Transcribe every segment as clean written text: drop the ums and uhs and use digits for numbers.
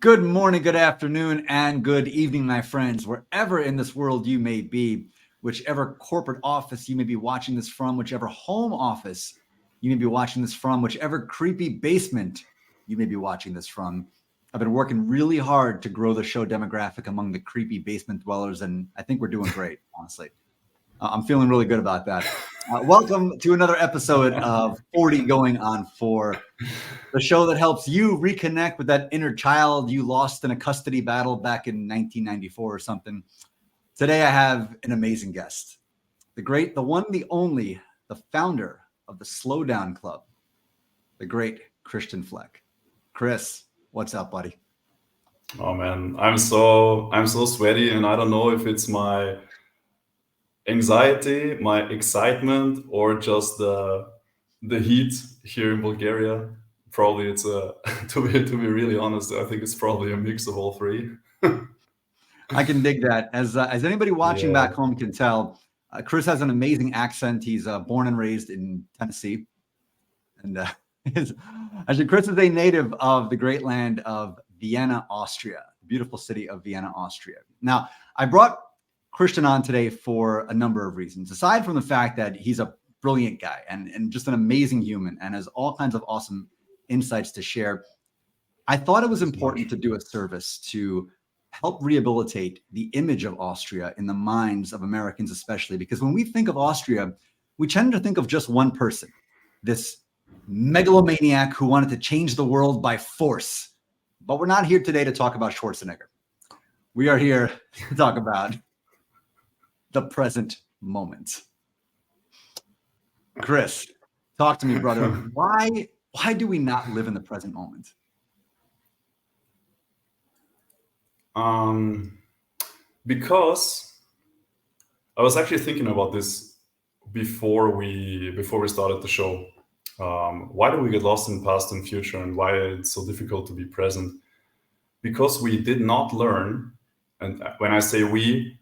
Good morning, good afternoon, and good evening, my friends, wherever in this world you may be, whichever corporate office you may be watching this from, whichever home office you may be watching this from, whichever creepy basement you may be watching this from. I've been working really hard to grow the show demographic among the creepy basement dwellers, and I think we're doing great, honestly. I'm feeling really good about that. Welcome to another episode of 40 Going on 4. The show that helps you reconnect with that inner child you lost in a custody battle back in 1994 or something. Today, I have an amazing guest, the great, the one, the only, the founder of the Slow Down Club, the great Christian Fleck. Chris, what's up, buddy? Oh man, I'm so sweaty, and I don't know if it's my anxiety, my excitement, or just the heat here in Bulgaria. Probably it's a to be really honest, I think it's probably a mix of all three. I can dig that. As anybody watching Yeah. back home can tell, Chris has an amazing accent. He's born and raised in Tennessee. And actually, Chris is a native of the great land of Vienna, Austria, the beautiful city of Vienna, Austria. Now, I brought Christian on today for a number of reasons. Aside from the fact that he's a brilliant guy and just an amazing human and has all kinds of awesome insights to share, I thought it was important to do a service to help rehabilitate the image of Austria in the minds of Americans, especially because when we think of Austria, we tend to think of just one person, this megalomaniac who wanted to change the world by force. But we're not here today to talk about Schwarzenegger. We are here to talk about the present moment. Chris, talk to me, brother. Why do we not live in the present moment? Because I was actually thinking about this before we started the show. Why do we get lost in past and future, and why it's so difficult to be present? Because we did not learn, and when I say we,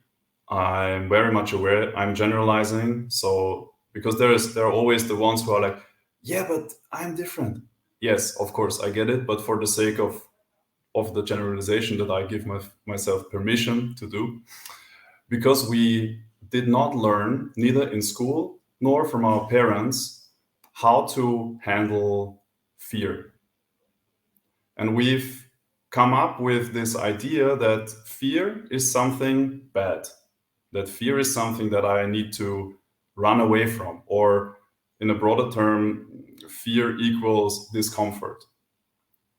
I'm very much aware I'm generalizing. So because there are always the ones who are like, yeah, but I'm different. Yes, of course I get it, but for the sake of the generalization that I give myself permission to do, because we did not learn, neither in school nor from our parents, how to handle fear. And we've come up with this idea that fear is something bad, that fear is something that I need to run away from, or in a broader term, fear equals discomfort,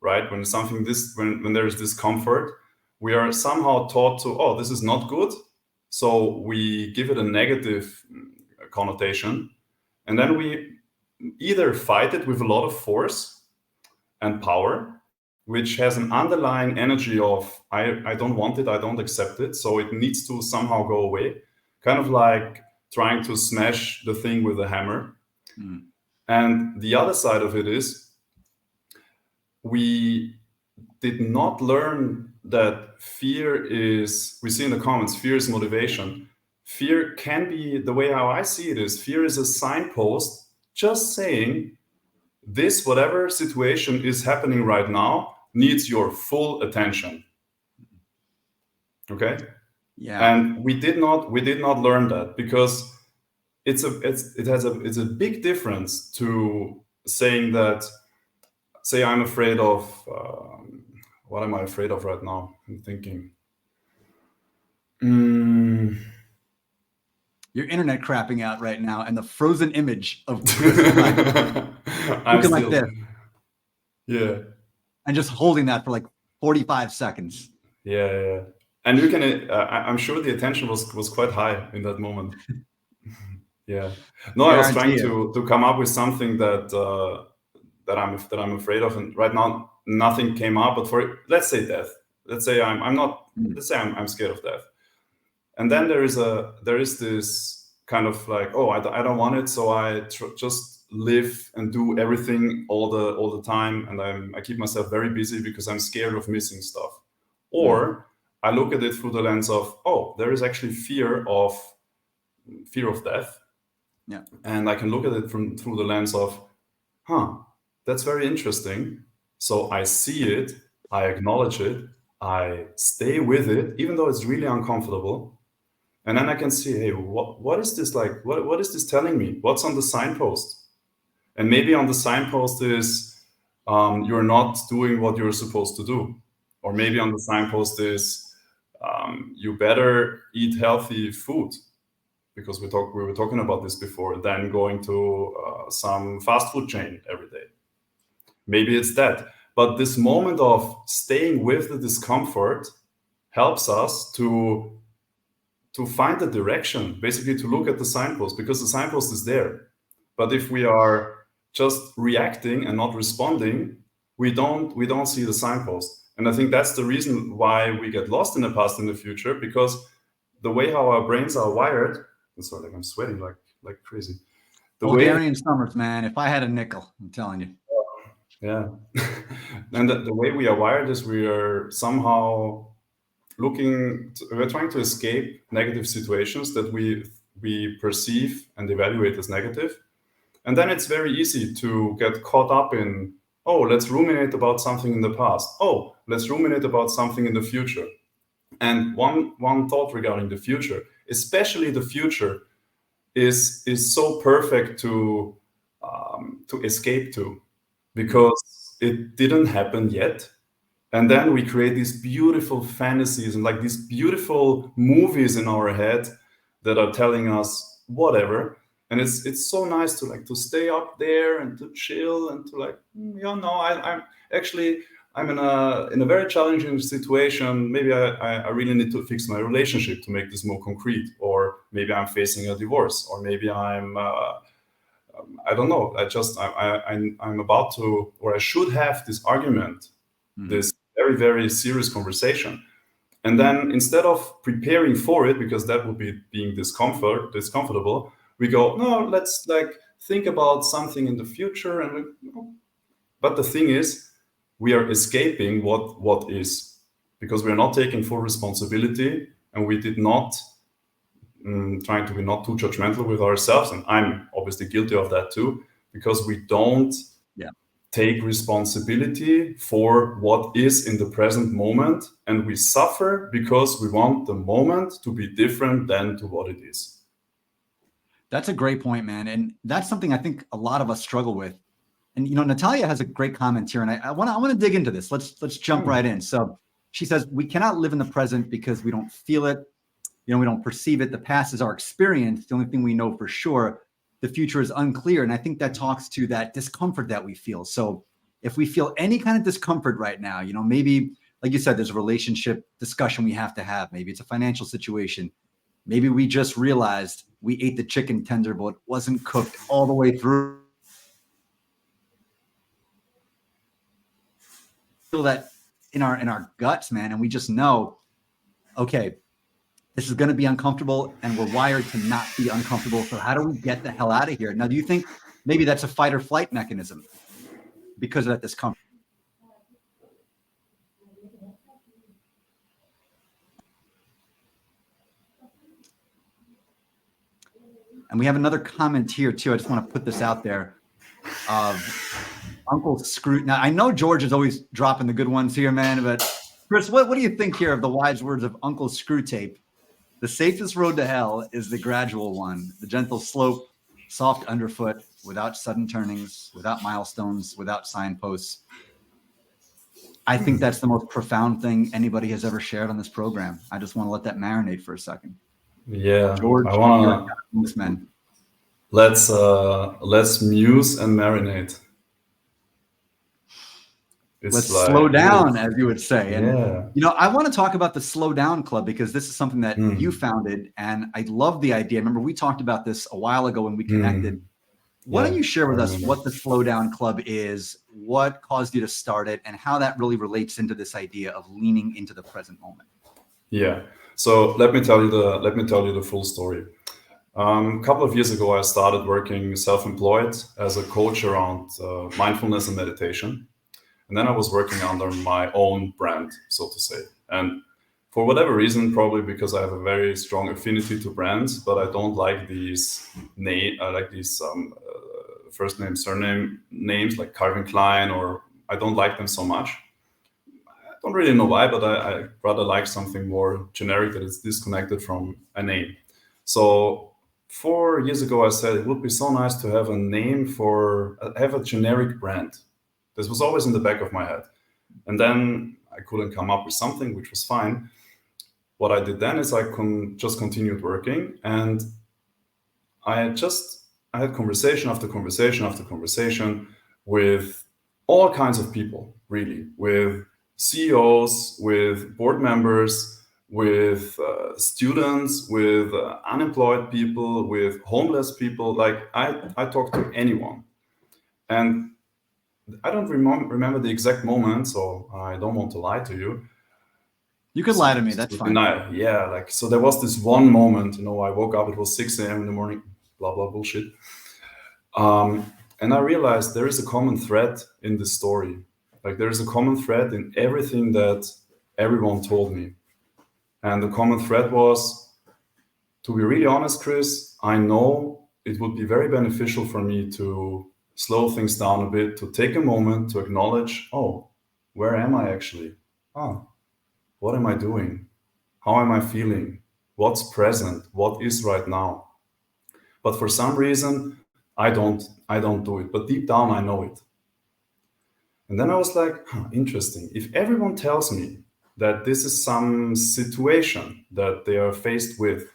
right? When there is discomfort, we are somehow taught to, oh, this is not good. So we give it a negative connotation, and then we either fight it with a lot of force and power, which has an underlying energy of I don't want it, I don't accept it, so it needs to somehow go away, kind of like trying to smash the thing with a hammer. And the other side of it is we did not learn that fear is, we see in the comments, fear is motivation. Fear can be, the way how I see it is, fear is a signpost just saying this, whatever situation is happening right now, needs your full attention. Okay? Yeah. And we did not learn that, because it's a big difference to saying that, say I'm afraid of what am I afraid of right now? I'm thinking. Your internet crapping out right now, and the frozen image of Chris I'm looking like this. Yeah. And just holding that for like 45 seconds. Yeah. And you can, I'm sure the attention was quite high in that moment. Yeah. No, I was trying to come up with something that I'm afraid of, and right now nothing came up. But let's say death. Let's say I'm scared of death, and then there is this kind of like, oh, I don't want it, so I just live and do everything all the time, and I keep myself very busy because I'm scared of missing stuff. Or I look at it through the lens of, oh, there is actually fear of death. Yeah. And I can look at it through the lens of, that's very interesting. So I see it, I acknowledge it, I stay with it, even though it's really uncomfortable. And then I can see, hey, what is this like? What is this telling me? What's on the signpost? And maybe on the signpost is you're not doing what you're supposed to do. Or maybe on the signpost is you better eat healthy food, because we were talking about this before, than going to some fast food chain every day. Maybe it's that. But this moment of staying with the discomfort helps us to find the direction, basically to look at the signpost, because the signpost is there. But if we are just reacting and not responding, we don't see the signpost. And I think that's the reason why we get lost in the past and the future, because the way how our brains are wired, sorry, like I'm sweating like crazy. Bulgarian summers, man. If I had a nickel, I'm telling you. Yeah. And the way we are wired is we are somehow we're trying to escape negative situations that we perceive and evaluate as negative. And then it's very easy to get caught up in, oh, let's ruminate about something in the past. Oh, let's ruminate about something in the future. And one thought regarding the future, especially the future, is so perfect to escape to, because it didn't happen yet. And then we create these beautiful fantasies and like these beautiful movies in our head that are telling us whatever. And it's so nice to like to stay up there and to chill and to like, I'm actually I'm in a very challenging situation. Maybe I really need to fix my relationship to make this more concrete, or maybe I'm facing a divorce, or maybe I don't know. I'm about to, or I should have this argument, this very, very serious conversation. And then instead of preparing for it, because that would be being discomfortable, we go, no, let's like think about something in the future. But the thing is, we are escaping what is, because we are not taking full responsibility, and we did not trying to be not too judgmental with ourselves. And I'm obviously guilty of that too, because we don't take responsibility for what is in the present moment, and we suffer because we want the moment to be different than to what it is. That's a great point, man. And that's something I think a lot of us struggle with. And Natalia has a great comment here, and I want to dig into this. Let's jump right in. So she says, we cannot live in the present because we don't feel it. We don't perceive it. The past is our experience. The only thing we know for sure. The future is unclear. And I think that talks to that discomfort that we feel. So if we feel any kind of discomfort right now, maybe, like you said, there's a relationship discussion we have to have. Maybe it's a financial situation. Maybe we just realized we ate the chicken tender, but it wasn't cooked all the way through. Feel that in our guts, man. And we just know, okay, this is going to be uncomfortable, and we're wired to not be uncomfortable. So how do we get the hell out of here? Now, do you think maybe that's a fight or flight mechanism because of that discomfort? And we have another comment here too. I just want to put this out there of Uncle Screw. Now, I know George is always dropping the good ones here, man, but Chris, what do you think here of the wise words of Uncle Screwtape? The safest road to hell is the gradual one, the gentle slope, soft underfoot, without sudden turnings, without milestones, without signposts. I think that's the most profound thing anybody has ever shared on this program. I just want to let that marinate for a second. Yeah, George, I want to. Let's muse and marinate. Let's slow down, as you would say. And, I want to talk about the Slow Down Club, because this is something that you founded, and I love the idea. Remember, we talked about this a while ago when we connected. Why don't you share with us what the Slow Down Club is, what caused you to start it, and how that really relates into this idea of leaning into the present moment? Yeah. So let me tell you the full story. A couple of years ago, I started working self-employed as a coach around mindfulness and meditation. And then I was working under my own brand, so to say. And for whatever reason, probably because I have a very strong affinity to brands, but I don't like these first name, surname names like Calvin Klein, or I don't like them so much. don't really know why, but I rather like something more generic that is disconnected from a name. So 4 years ago, I said it would be so nice to have a name have a generic brand. This was always in the back of my head. And then I couldn't come up with something, which was fine. What I did then is I just continued working, and I had conversation after conversation after conversation with all kinds of people, really, with CEOs, with board members, with students, with unemployed people, with homeless people. Like I talked to anyone. And I don't remember the exact moment, so I don't want to lie to you. You could lie to me, that's fine. Yeah, like, so there was this one moment, I woke up, it was 6 a.m. in the morning, blah, blah, bullshit. And I realized there is a common thread in this story. Like, there is a common thread in everything that everyone told me. And the common thread was, to be really honest, Chris, I know it would be very beneficial for me to slow things down a bit, to take a moment to acknowledge, oh, where am I actually? What am I doing? How am I feeling? What's present? What is right now? But for some reason, I don't do it. But deep down, I know it. And then I was like, interesting. If everyone tells me that this is some situation that they are faced with,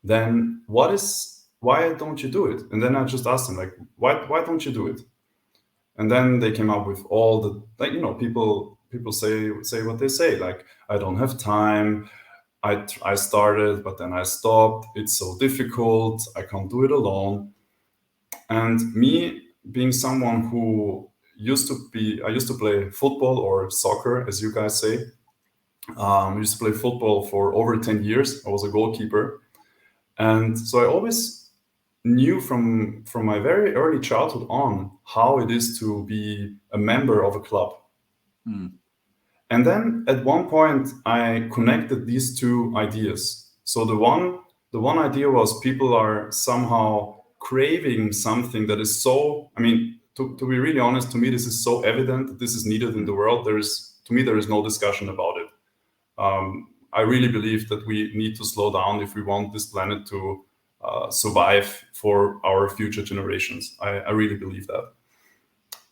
then why don't you do it? And then I just asked them, like, why don't you do it? And then they came up with all the, like, people say what they say, like, I don't have time, I started, but then I stopped, it's so difficult, I can't do it alone. And me being someone who I used to play football or soccer, as you guys say. I used to play football for over 10 years. I was a goalkeeper. And so I always knew from my very early childhood on how it is to be a member of a club. And then at one point I connected these two ideas. So the one idea was people are somehow craving something that is so, to be really honest, to me this is so evident that this is needed in the world. There is no discussion about it. I really believe that we need to slow down if we want this planet to survive for our future generations. I really believe that.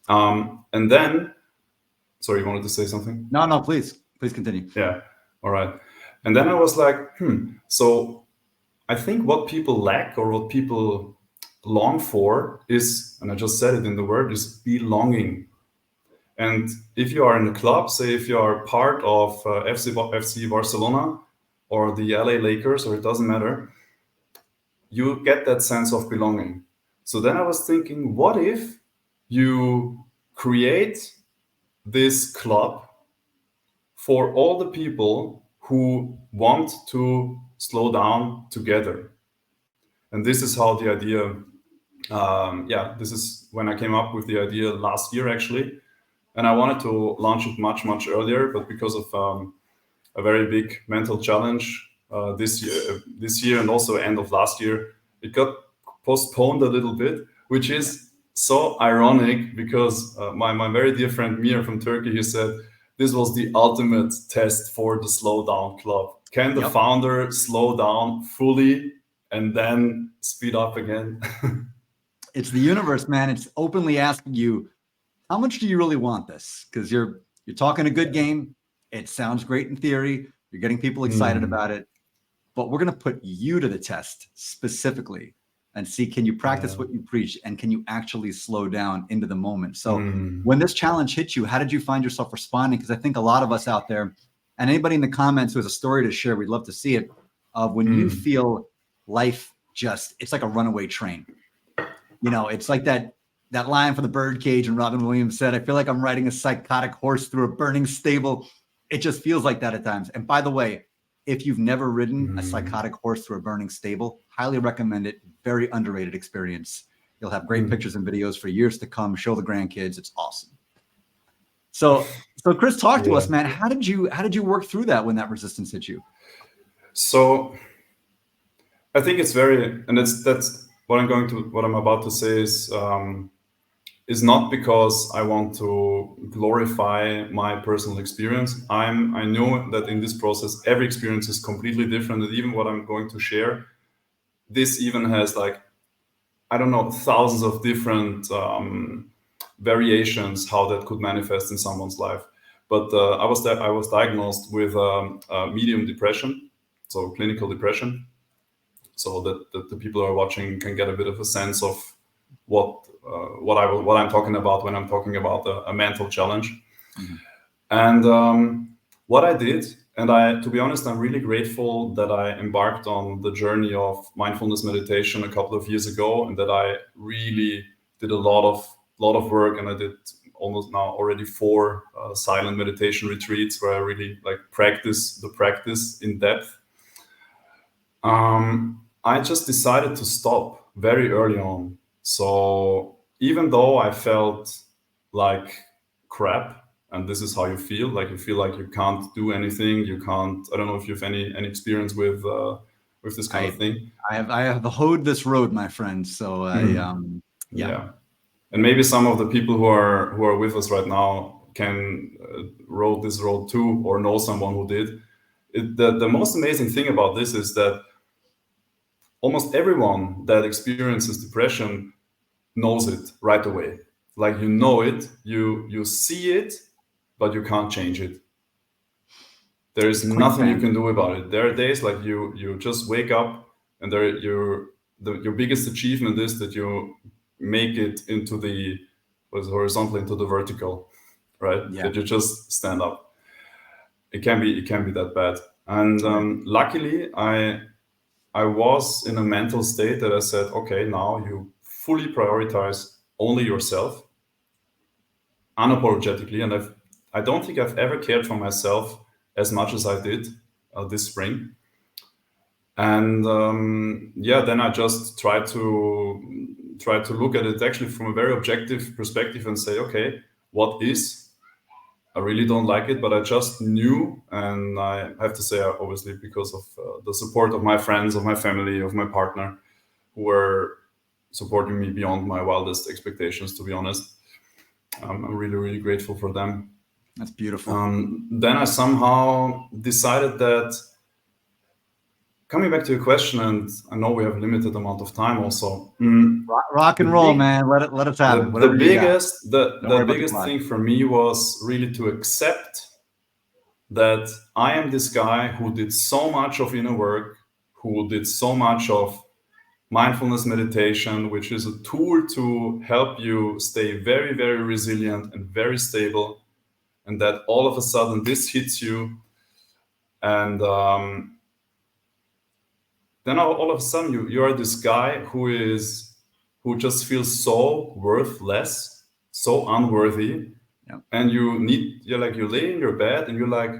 And then, sorry, you wanted to say something? No, please continue. Yeah, all right. And then I was like, so I think what people lack or what people long for is, and I just said it in the word, is belonging. And if you are in a club, say if you are part of FC Barcelona or the LA Lakers, or it doesn't matter, you get that sense of belonging. So then I was thinking, what if you create this club for all the people who want to slow down together? And this is how the idea, this is when I came up with the idea last year, actually. And I wanted to launch it much, much earlier, but because of a very big mental challenge this year and also end of last year, it got postponed a little bit, which is so ironic because my very dear friend Mir from Turkey, he said, this was the ultimate test for the Slow Down Club. Can the founder slow down fully and then speed up again? It's the universe, man. It's openly asking you, how much do you really want this? Because you're talking a good game. It sounds great in theory. You're getting people excited about it. But we're going to put you to the test specifically and see, can you practice what you preach? And can you actually slow down into the moment? So when this challenge hit you, how did you find yourself responding? Because I think a lot of us out there, and anybody in the comments who has a story to share, we'd love to see it, of when you feel life it's like a runaway train. It's like that line from the Birdcage, and Robin Williams said, I feel like I'm riding a psychotic horse through a burning stable. It just feels like that at times. And by the way, if you've never ridden a psychotic horse through a burning stable, highly recommend it. Very underrated experience. You'll have great pictures and videos for years to come. Show the grandkids. It's awesome. So Chris, talk to us, man. How did you work through that when that resistance hit you? So I think it's that's what I'm about to say is is not because I want to glorify my personal experience. I know that in this process, every experience is completely different, and even what I'm going to share, this even has like, I don't know, thousands of different variations how that could manifest in someone's life. But I was diagnosed with medium depression, so clinical depression, so that the people who are watching can get a bit of a sense of what I'm talking about when I'm talking about a mental challenge. Mm-hmm. And what I did, and to be honest, I'm really grateful that I embarked on the journey of mindfulness meditation a couple of years ago, and that I really did a lot of work, and I did almost now already 4 silent meditation retreats where I really like practice in depth. I just decided to stop very early on. So even though I felt like crap, and this is how you feel like you can't do anything, you can't, I don't know if you have any experience with this kind of thing. I have hoed this road, my friend. So Yeah. And maybe some of the people who are with us right now can rode this road too, or know someone who did. The most amazing thing about this is that almost everyone that experiences depression knows it right away. Like, you know it, you see it, but you can't change it. There is nothing you can do about it. There are days like you just wake up, and your biggest achievement is that you make it into the horizontal, into the vertical, right? Yeah. That you just stand up. It can be that bad. And luckily, I was in a mental state that I said, okay, now you fully prioritize only yourself, unapologetically. And I don't think I've ever cared for myself as much as I did this spring. And then I just try to look at it actually from a very objective perspective and say, okay, what is? I really don't like it, but I just knew, and I have to say, obviously, because of the support of my friends, of my family, of my partner, who were supporting me beyond my wildest expectations, to be honest. I'm really, really grateful for them. That's beautiful. Then I somehow decided that, coming back to your question, and I know we have a limited amount of time also. Rock and roll, man. Let us have it. The biggest thing for me was really to accept that I am this guy who did so much of inner work, who did so much of mindfulness meditation, which is a tool to help you stay very, very resilient and very stable. And that all of a sudden this hits you, and then all of a sudden you are this guy who just feels so worthless, so unworthy. Yeah. And you lay in your bed and you're like,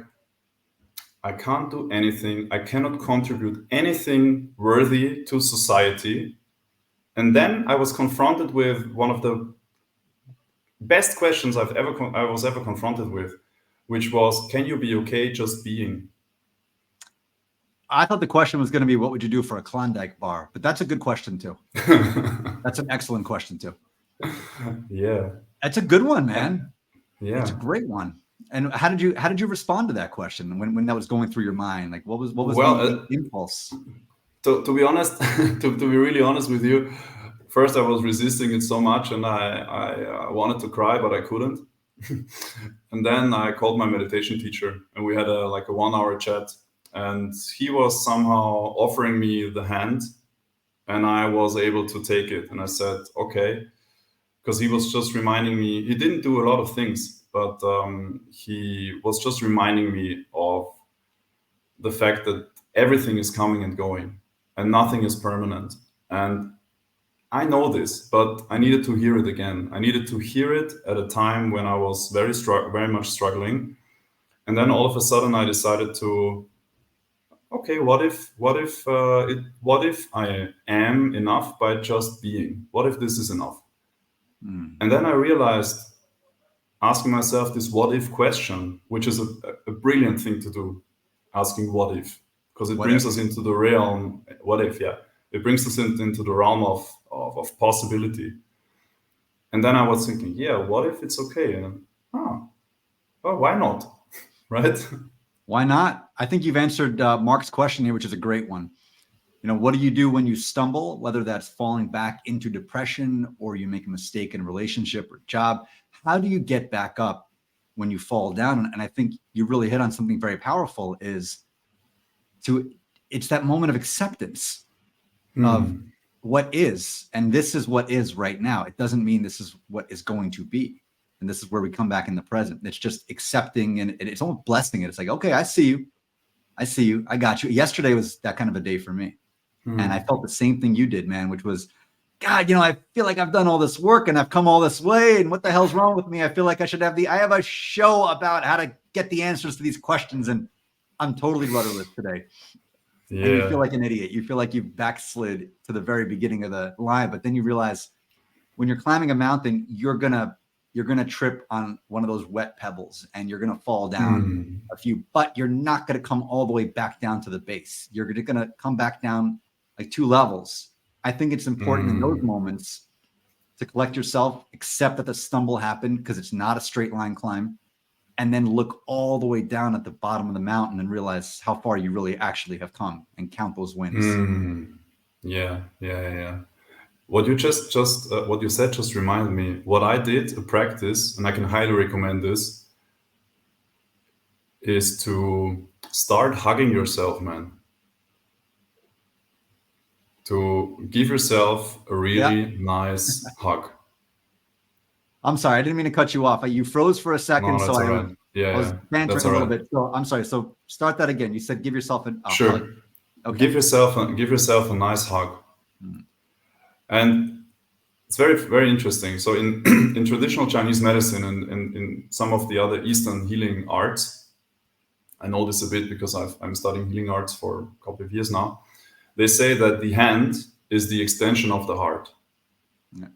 I can't do anything. I cannot contribute anything worthy to society. And then I was confronted with one of the best questions I was ever confronted with, which was, can you be okay just being? I thought the question was going to be, what would you do for a Klondike bar? But that's a good question too. That's an excellent question too. Yeah. That's a good one, man. Yeah. It's a great one. And how did you respond to that question when that was going through your mind? Like, what was the impulse? To be honest, to be really honest with you, first I was resisting it so much, and I wanted to cry, but I couldn't. And then I called my meditation teacher, and we had a 1-hour chat, and he was somehow offering me the hand, and I was able to take it. And I said, okay, because he was just reminding me, he didn't do a lot of things, but he was just reminding me of the fact that everything is coming and going and nothing is permanent. And I know this, but I needed to hear it again. I needed to hear it at a time when I was very much struggling. And then all of a sudden I decided to, okay, what if I am enough by just being? What if this is enough? And then I realized, asking myself this what if question, which is a brilliant thing to do, asking what if, because it brings us into the realm. What if? Yeah, it brings us into the realm of possibility. And then I was thinking, yeah, what if it's okay? And oh, well, why not? Right? Why not? I think you've answered Mark's question here, which is a great one. What do you do when you stumble, whether that's falling back into depression or you make a mistake in a relationship or job? How do you get back up when you fall down? And I think you really hit on something very powerful it's that moment of acceptance of what is, and this is what is right now. It doesn't mean this is what is going to be. And this is where we come back in the present. It's just accepting and it's almost blessing it. It's like, okay, I see you. I got you. Yesterday was that kind of a day for me. And I felt the same thing you did, man, which was, God, I feel like I've done all this work and I've come all this way. And what the hell's wrong with me? I feel like I have a show about how to get the answers to these questions. And I'm totally rudderless today. Yeah. And you feel like an idiot. You feel like you've backslid to the very beginning of the line. But then you realize when you're climbing a mountain, you're gonna trip on one of those wet pebbles and you're gonna fall down a few, but you're not gonna come all the way back down to the base. You're gonna come back down like 2 levels. I think it's important in those moments to collect yourself, accept that the stumble happened because it's not a straight line climb, and then look all the way down at the bottom of the mountain and realize how far you really actually have come and count those wins. Yeah. What you what you said just reminded me. What I did a practice, and I can highly recommend this, is to start hugging yourself, man. To give yourself a really nice hug. I'm sorry, I didn't mean to cut you off. You froze for a second, No, that's so all right. I was bantering a little bit. So I'm sorry. So start that again. You said give yourself a hug. Okay. Give yourself a nice hug. And it's very, very interesting. So in in traditional Chinese medicine and in some of the other Eastern healing arts, I know this a bit because I'm studying healing arts for a couple of years now. They say that the hand is the extension of the heart. Yeah.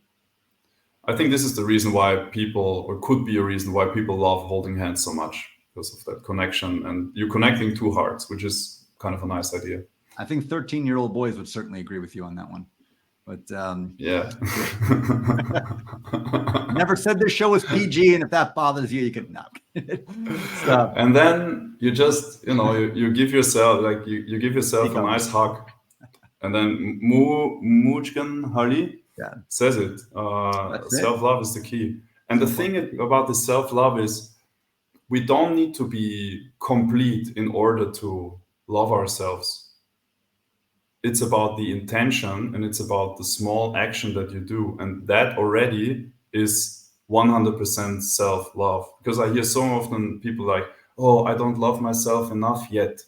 I think this is the reason why people, or could be a reason why people love holding hands so much, because of that connection, and you're connecting 2 hearts, which is kind of a nice idea. I think 13-year-old boys would certainly agree with you on that one. But yeah. Never said this show was PG, and if that bothers you, you can knock. And then you just, you give yourself you give yourself a nice hug, and then Mujgan Hari says it. Self-love is the key. And the thing about the self-love is we don't need to be complete in order to love ourselves. It's about the intention and it's about the small action that you do. And that already is 100% self-love. Because I hear so often people like, oh, I don't love myself enough yet.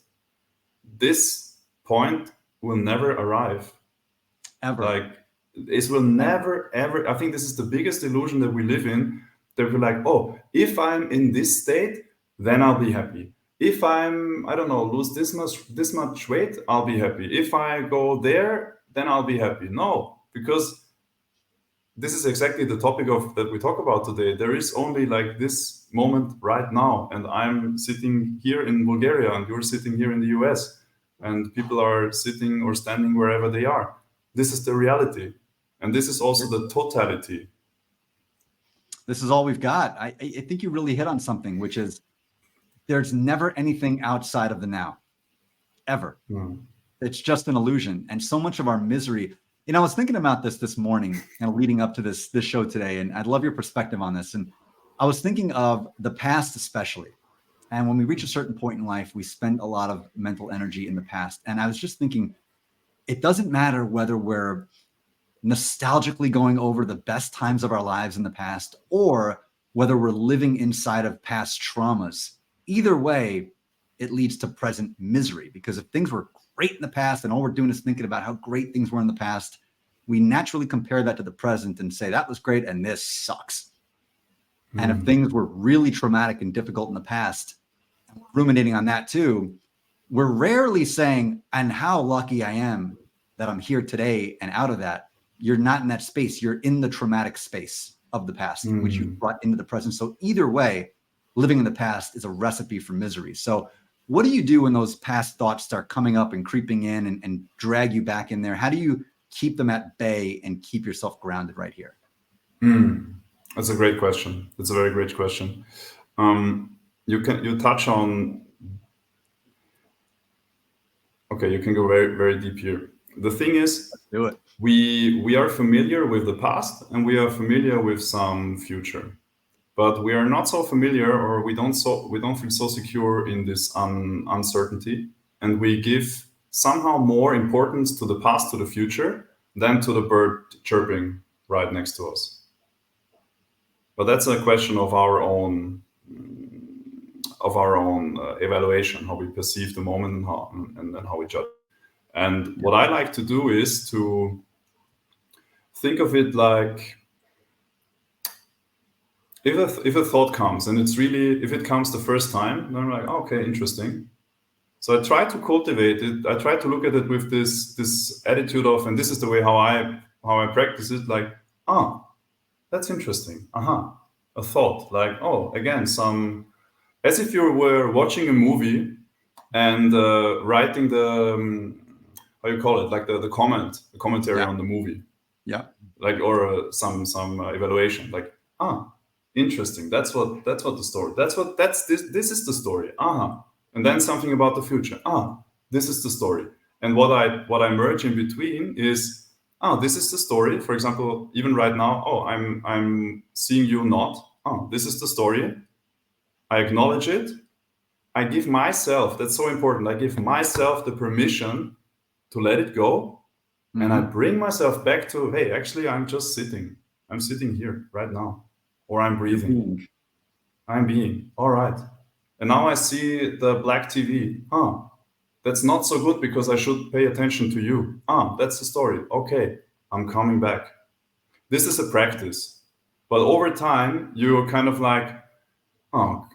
This point will never arrive. Ever. This will never, ever. I think this is the biggest illusion that we live in. That we're like, oh, if I'm in this state, then I'll be happy. If I don't know, lose this much weight, I'll be happy. If I go there, then I'll be happy. No, because this is exactly the topic that we talk about today. There is only like this moment right now, and I'm sitting here in Bulgaria, and you're sitting here in the US, and people are sitting or standing wherever they are. This is the reality, and this is also the totality. This is all we've got. I think you really hit on something, which is there's never anything outside of the now, ever. It's just an illusion. And so much of our misery, I was thinking about this morning and leading up to this show today, and I'd love your perspective on this. And I was thinking of the past, especially. And when we reach a certain point in life, we spend a lot of mental energy in the past. And I was just thinking, it doesn't matter whether we're nostalgically going over the best times of our lives in the past, or whether we're living inside of past traumas. Either way, it leads to present misery, because if things were great in the past and all we're doing is thinking about how great things were in the past, we naturally compare that to the present and say that was great and this sucks. And if things were really traumatic and difficult in the past, and we're ruminating on that too, we're rarely saying, and how lucky I am that I'm here today and out of that. You're not in that space. You're in the traumatic space of the past, which you brought into the present. So either way, living in the past is a recipe for misery. So what do you do when those past thoughts start coming up and creeping in and drag you back in there? How do you keep them at bay and keep yourself grounded right here? That's a great question. That's a very great question. You touch on. Okay, you can go very very deep here. The thing is, Do it. we are familiar with the past and we are familiar with some future, but we are not so familiar, or we don't feel so secure in this uncertainty, and we give somehow more importance to the past, to the future, than to the bird chirping right next to us. But that's a question of our own evaluation, how we perceive the moment, and then how we judge. And what I like to do is to think of it like, if a thought comes, and it's really, if it comes the first time, then I'm like, oh, okay, interesting. So I try to cultivate it. I try to look at it with this attitude of, and this is the way how I practice it. Like, that's interesting. A thought. Like, oh, again, as if you were watching a movie and writing the how you call it, like the commentary on the movie. Yeah. Like, or some evaluation. Like, interesting. That's what the story. This is the story. And then something about the future. This is the story. And what I merge in between is, this is the story. For example, even right now, I'm seeing you not. This is the story. I acknowledge it. I give myself, that's so important. I give myself the permission to let it go. And I bring myself back to, hey, actually, I'm just sitting. I'm sitting here right now. Or I'm breathing. I'm being. All right. And now I see the black TV. That's not so good because I should pay attention to you. That's the story. Okay, I'm coming back. This is a practice. But over time, you're kind of like,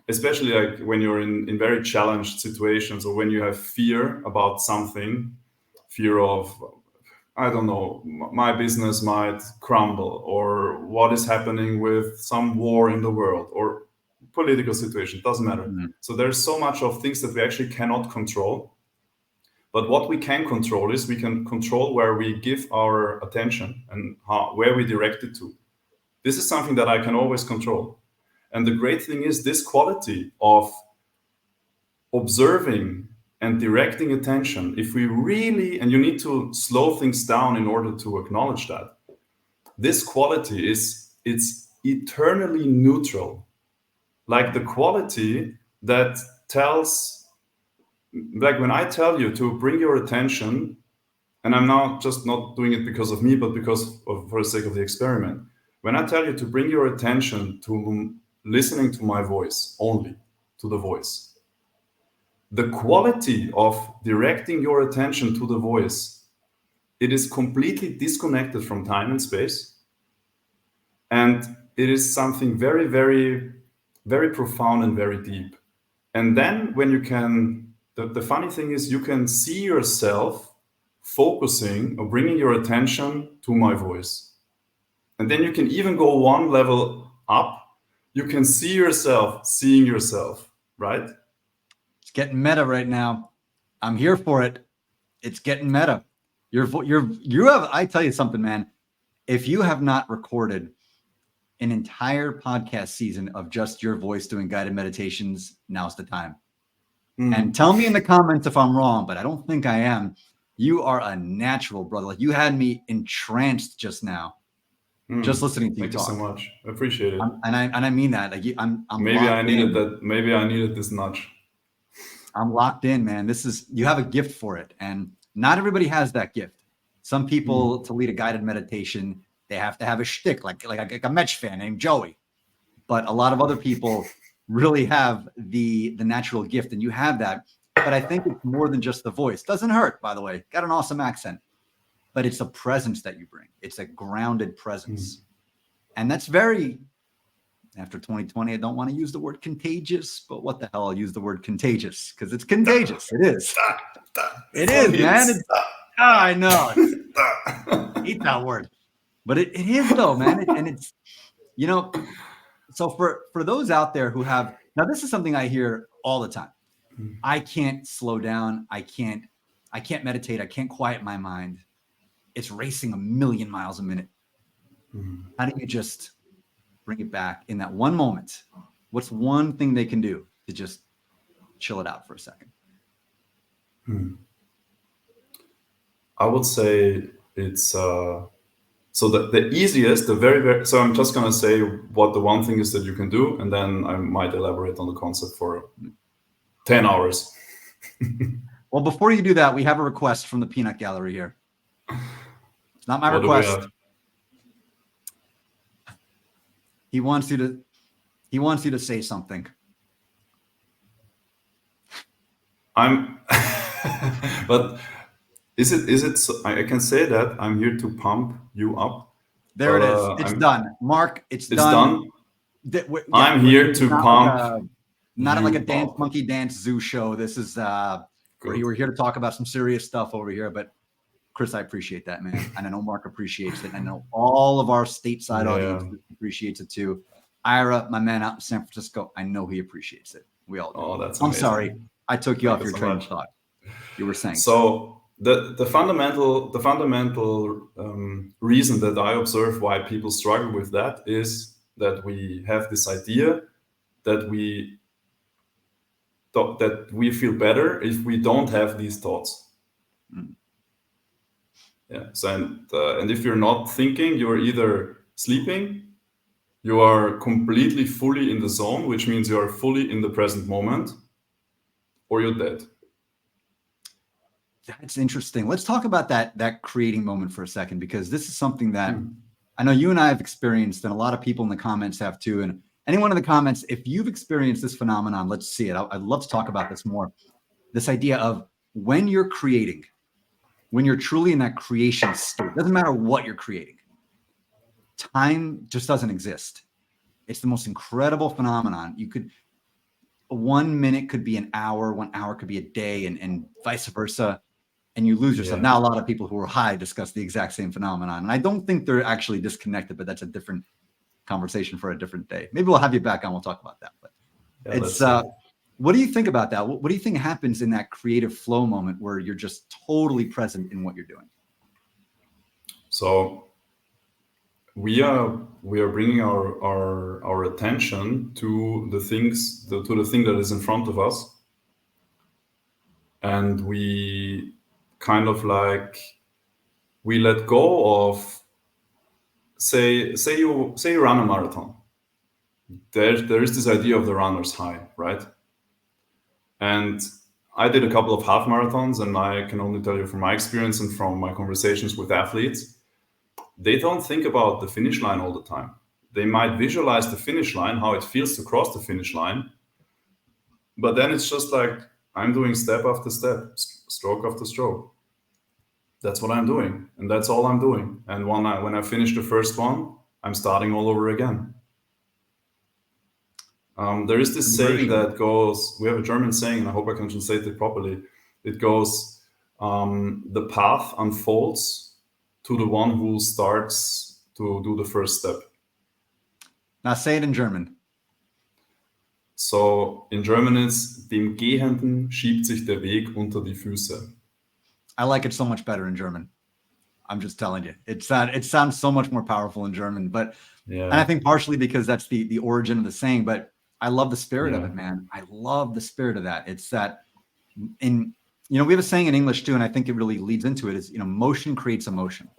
especially like when you're in very challenged situations, or when you have fear about something, fear of, I don't know, my business might crumble, or what is happening with some war in the world, or political situation, doesn't matter. So there's so much of things that we actually cannot control. But what we can control is we can control where we give our attention and where we direct it to. This is something that I can always control. And the great thing is this quality of observing and directing attention, if we really, and you need to slow things down in order to acknowledge that, this quality it's eternally neutral. Like the quality that tells, like when I tell you to bring your attention, and I'm now just not doing it because of me, but for the sake of the experiment. When I tell you to bring your attention to listening to my voice, only to the voice, the quality of directing your attention to the voice, it is completely disconnected from time and space. And it is something very, very, very profound and very deep. And then when you can, the funny thing is you can see yourself focusing or bringing your attention to my voice. And then you can even go one level up. You can see yourself seeing yourself, right? It's getting meta right now. I'm here for it. It's getting meta. I tell you something, man. If you have not recorded an entire podcast season of just your voice doing guided meditations, now's the time. And tell me in the comments if I'm wrong, but I don't think I am. You are a natural, brother. Like, you had me entranced just now, just listening to you talk. Thank you so much. I appreciate it. And I mean that. Like, I'm maybe I needed that. Maybe I needed this nudge. I'm locked in, man. You have a gift for it, and not everybody has that gift. Some people, to lead a guided meditation, they have to have a shtick, like a Mets fan named Joey. But a lot of other people really have the natural gift, and you have that. But I think it's more than just the voice. Doesn't hurt, by the way. Got an awesome accent. But it's a presence that you bring. It's a grounded presence. And that's very, after 2020, I don't want to use the word contagious, but what the hell, I'll use the word contagious, because it's contagious. It is. It is, man. I know. I hate that word. But it is, though, man. And it's, so for those out there who have, now this is something I hear all the time. I can't slow down. I can't meditate. I can't quiet my mind. It's racing 1,000,000 miles a minute. How do you just bring it back in that one moment, what's one thing they can do to just chill it out for a second? I would say it's so the easiest, the very, so I'm just gonna say what the one thing is that you can do, and then I might elaborate on the concept for 10 hours. Well, before you do that, we have a request from the Peanut Gallery here. It's not my request. He wants you to say something. But is it I can say that I'm here to pump you up. There it is. It's done. Mark, it's done. I'm here to pump. Not like a dance monkey dance zoo show. This is we're here to talk about some serious stuff over here. But Chris, I appreciate that, man. And I know Mark appreciates it. I know all of our stateside audience appreciates it too. Ira, my man out in San Francisco, I know he appreciates it. We all do. Oh, that's I'm amazing. sorry. I took you off your train of thought. You were saying. So the fundamental reason that I observe why people struggle with that is that we have this idea that we feel better if we don't have these thoughts. Yeah. So and if you're not thinking, you're either sleeping, you are completely fully in the zone, which means you are fully in the present moment, or you're dead. That's interesting. Let's talk about that creating moment for a second, because this is something that I know you and I have experienced, and a lot of people in the comments have too. And anyone in the comments, if you've experienced this phenomenon, let's see it. I'd love to talk about this more. This idea of when you're creating, when you're truly in that creation state, doesn't matter what you're creating. Time just doesn't exist. It's the most incredible phenomenon. 1 minute could be an hour, 1 hour could be a day, and vice versa. And you lose yourself. Now, a lot of people who are high discuss the exact same phenomenon. And I don't think they're actually disconnected, but that's a different conversation for a different day. Maybe we'll have you back on. We'll talk about that. But it's what do you think about that? What do you think happens in that creative flow moment where you're just totally present in what you're doing? So we are bringing our attention to the things, to the thing that is in front of us, and we kind of like we let go of say you run a marathon. There is this idea of the runner's high, right? And I did a couple of half marathons, and I can only tell you from my experience and from my conversations with athletes, they don't think about the finish line all the time. They might visualize the finish line, how it feels to cross the finish line, but then it's just like I'm doing step after step, stroke after stroke. That's what I'm doing, and that's all I'm doing. And when I finish the first one, I'm starting all over again. There is this saying that goes, we have a German saying, and I hope I can translate it properly. It goes, the path unfolds to the one who starts to do the first step. Now say it in German. So in German it's, dem Gehenden schiebt sich der Weg unter die Füße. I like it so much better in German. I'm just telling you. It sounds so much more powerful in German, but and I think partially because that's the origin of the saying, but I love the spirit of it, man. I love the spirit of that. It's that we have a saying in English too, and I think it really leads into it is, motion creates emotion.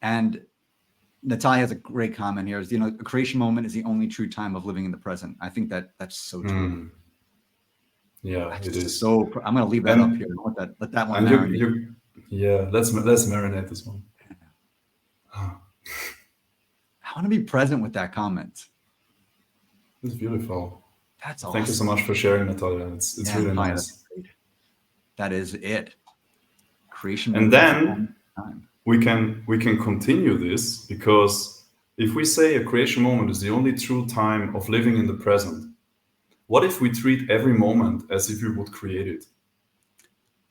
And Natalia has a great comment here. Is a creation moment is the only true time of living in the present. I think that's so true. Yeah, it is. So I'm going to leave that up here. Let that one marinate. Let's marinate this one. I want to be present with that comment. It's beautiful. That's awesome. Thank you so much for sharing, Natalia. It's really nice. That is it. Creation. And then we can continue this, because if we say a creation moment is the only true time of living in the present, what if we treat every moment as if we would create it?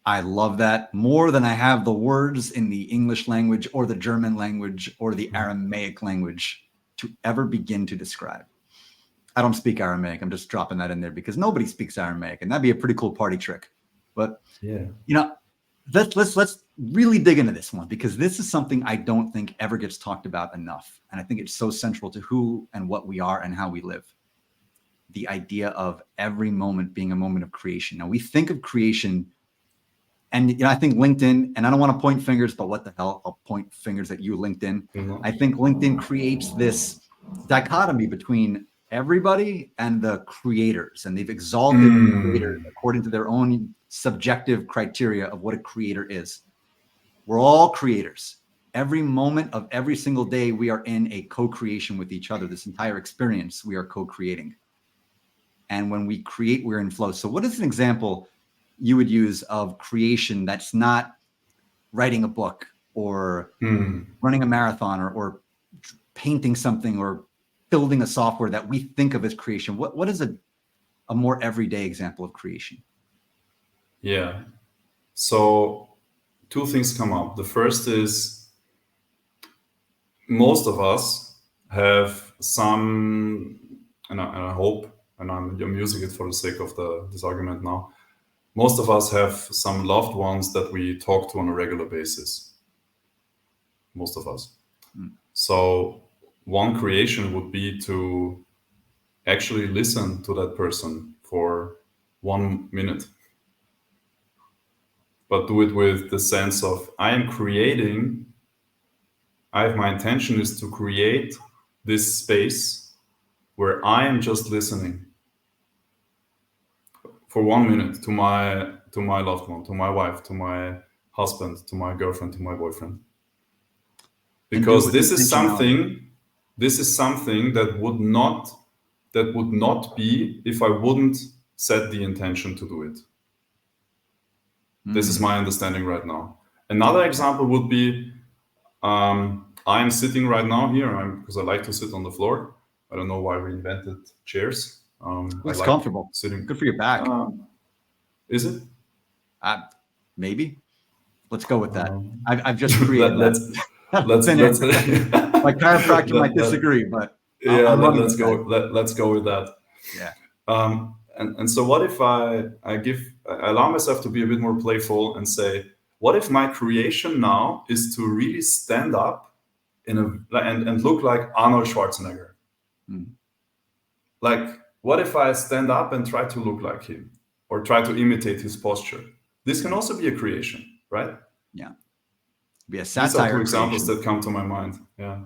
I love that more than I have the words in the English language or the German language or the Aramaic language to ever begin to describe. I don't speak Aramaic. I'm just dropping that in there because nobody speaks Aramaic, and that'd be a pretty cool party trick. But let's really dig into this one, because this is something I don't think ever gets talked about enough. And I think it's so central to who and what we are and how we live. The idea of every moment being a moment of creation. Now we think of creation, and I think LinkedIn, and I don't want to point fingers, but what the hell, I'll point fingers at you, LinkedIn. Mhm. I think LinkedIn creates this dichotomy between everybody and the creators, and they've exalted creators according to their own subjective criteria of what a creator is. We're all creators. Every moment of every single day, we are in a co-creation with each other. This entire experience, we are co-creating. And when we create, we're in flow. So what is an example you would use of creation that's not writing a book or running a marathon or painting something or building a software that we think of as creation? What is a more everyday example of creation? Yeah. So two things come up. The first is most of us have some, and I hope, and I'm using it for the sake of this argument now, most of us have some loved ones that we talk to on a regular basis. Most of us. So one creation would be to actually listen to that person for 1 minute, but do it with the sense of I am creating. My intention is to create this space where I am just listening for 1 minute to my loved one, to my wife, to my husband, to my girlfriend, to my boyfriend. Because this is something that would not be if I wouldn't set the intention to do it. This is my understanding right now. Another example would be I'm sitting right now here because I like to sit on the floor. I don't know why we invented chairs. It's comfortable. Sitting. Good for your back. Is it? Maybe. Let's go with that. I've just created let's my chiropractor might disagree, but yeah, let's go. Let's go with that. Yeah. And so what if I allow myself to be a bit more playful and say, what if my creation now is to really stand up and look like Arnold Schwarzenegger? Like, what if I stand up and try to look like him or try to imitate his posture? This can also be a creation, right? Yeah. Be a satire. These are two examples that come to my mind. Yeah.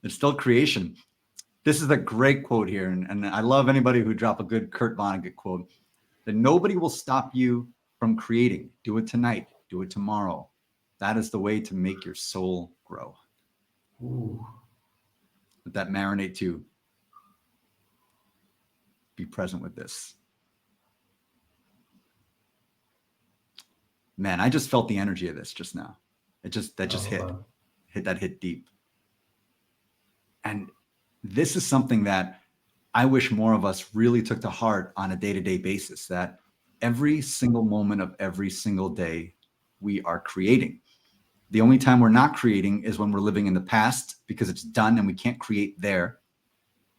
It's still creation. This is a great quote here. And I love anybody who drop a good Kurt Vonnegut quote, that nobody will stop you from creating. Do it tonight. Do it tomorrow. That is the way to make your soul grow. Ooh. Let that marinate too. Be present with this. Man, I just felt the energy of this just now. That just hit deep. And this is something that I wish more of us really took to heart on a day-to-day basis, that every single moment of every single day we are creating. The only time we're not creating is when we're living in the past because it's done and we can't create there,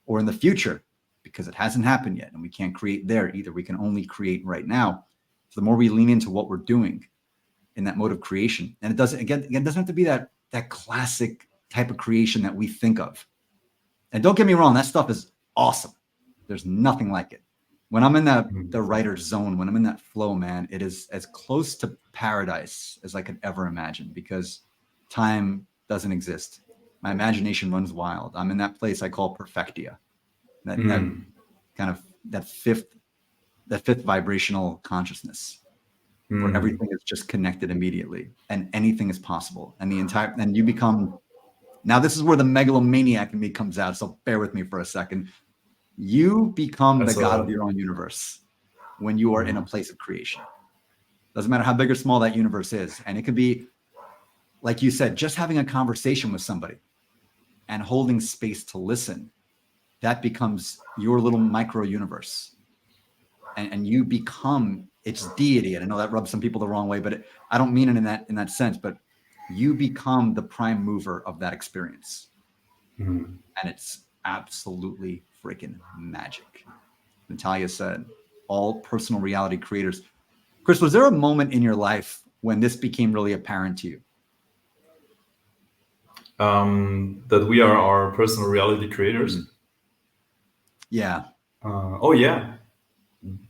or in the future because it hasn't happened yet and we can't create there either. We can only create right now. So the more we lean into what we're doing in that mode of creation, and it doesn't have to be that classic type of creation that we think of. And don't get me wrong, that stuff is awesome. There's nothing like it. When I'm in the writer's zone, when I'm in that flow, man, it is as close to paradise as I could ever imagine, because time doesn't exist. My imagination runs wild. I'm in that place I call perfectia. That kind of that fifth vibrational consciousness, where everything is just connected immediately and anything is possible. And you become, now this is where the megalomaniac in me comes out. So bear with me for a second. You become the god of your own universe when you are in a place of creation. Doesn't matter how big or small that universe is. And it could be, like you said, just having a conversation with somebody and holding space to listen. That becomes your little micro universe. And you become its deity. And I know that rubs some people the wrong way, but I don't mean it in that sense, but you become the prime mover of that experience. And it's absolutely freaking magic. Natalia said, all personal reality creators. Chris, was there a moment in your life when this became really apparent to you? That we are our personal reality creators. Yeah. Oh yeah,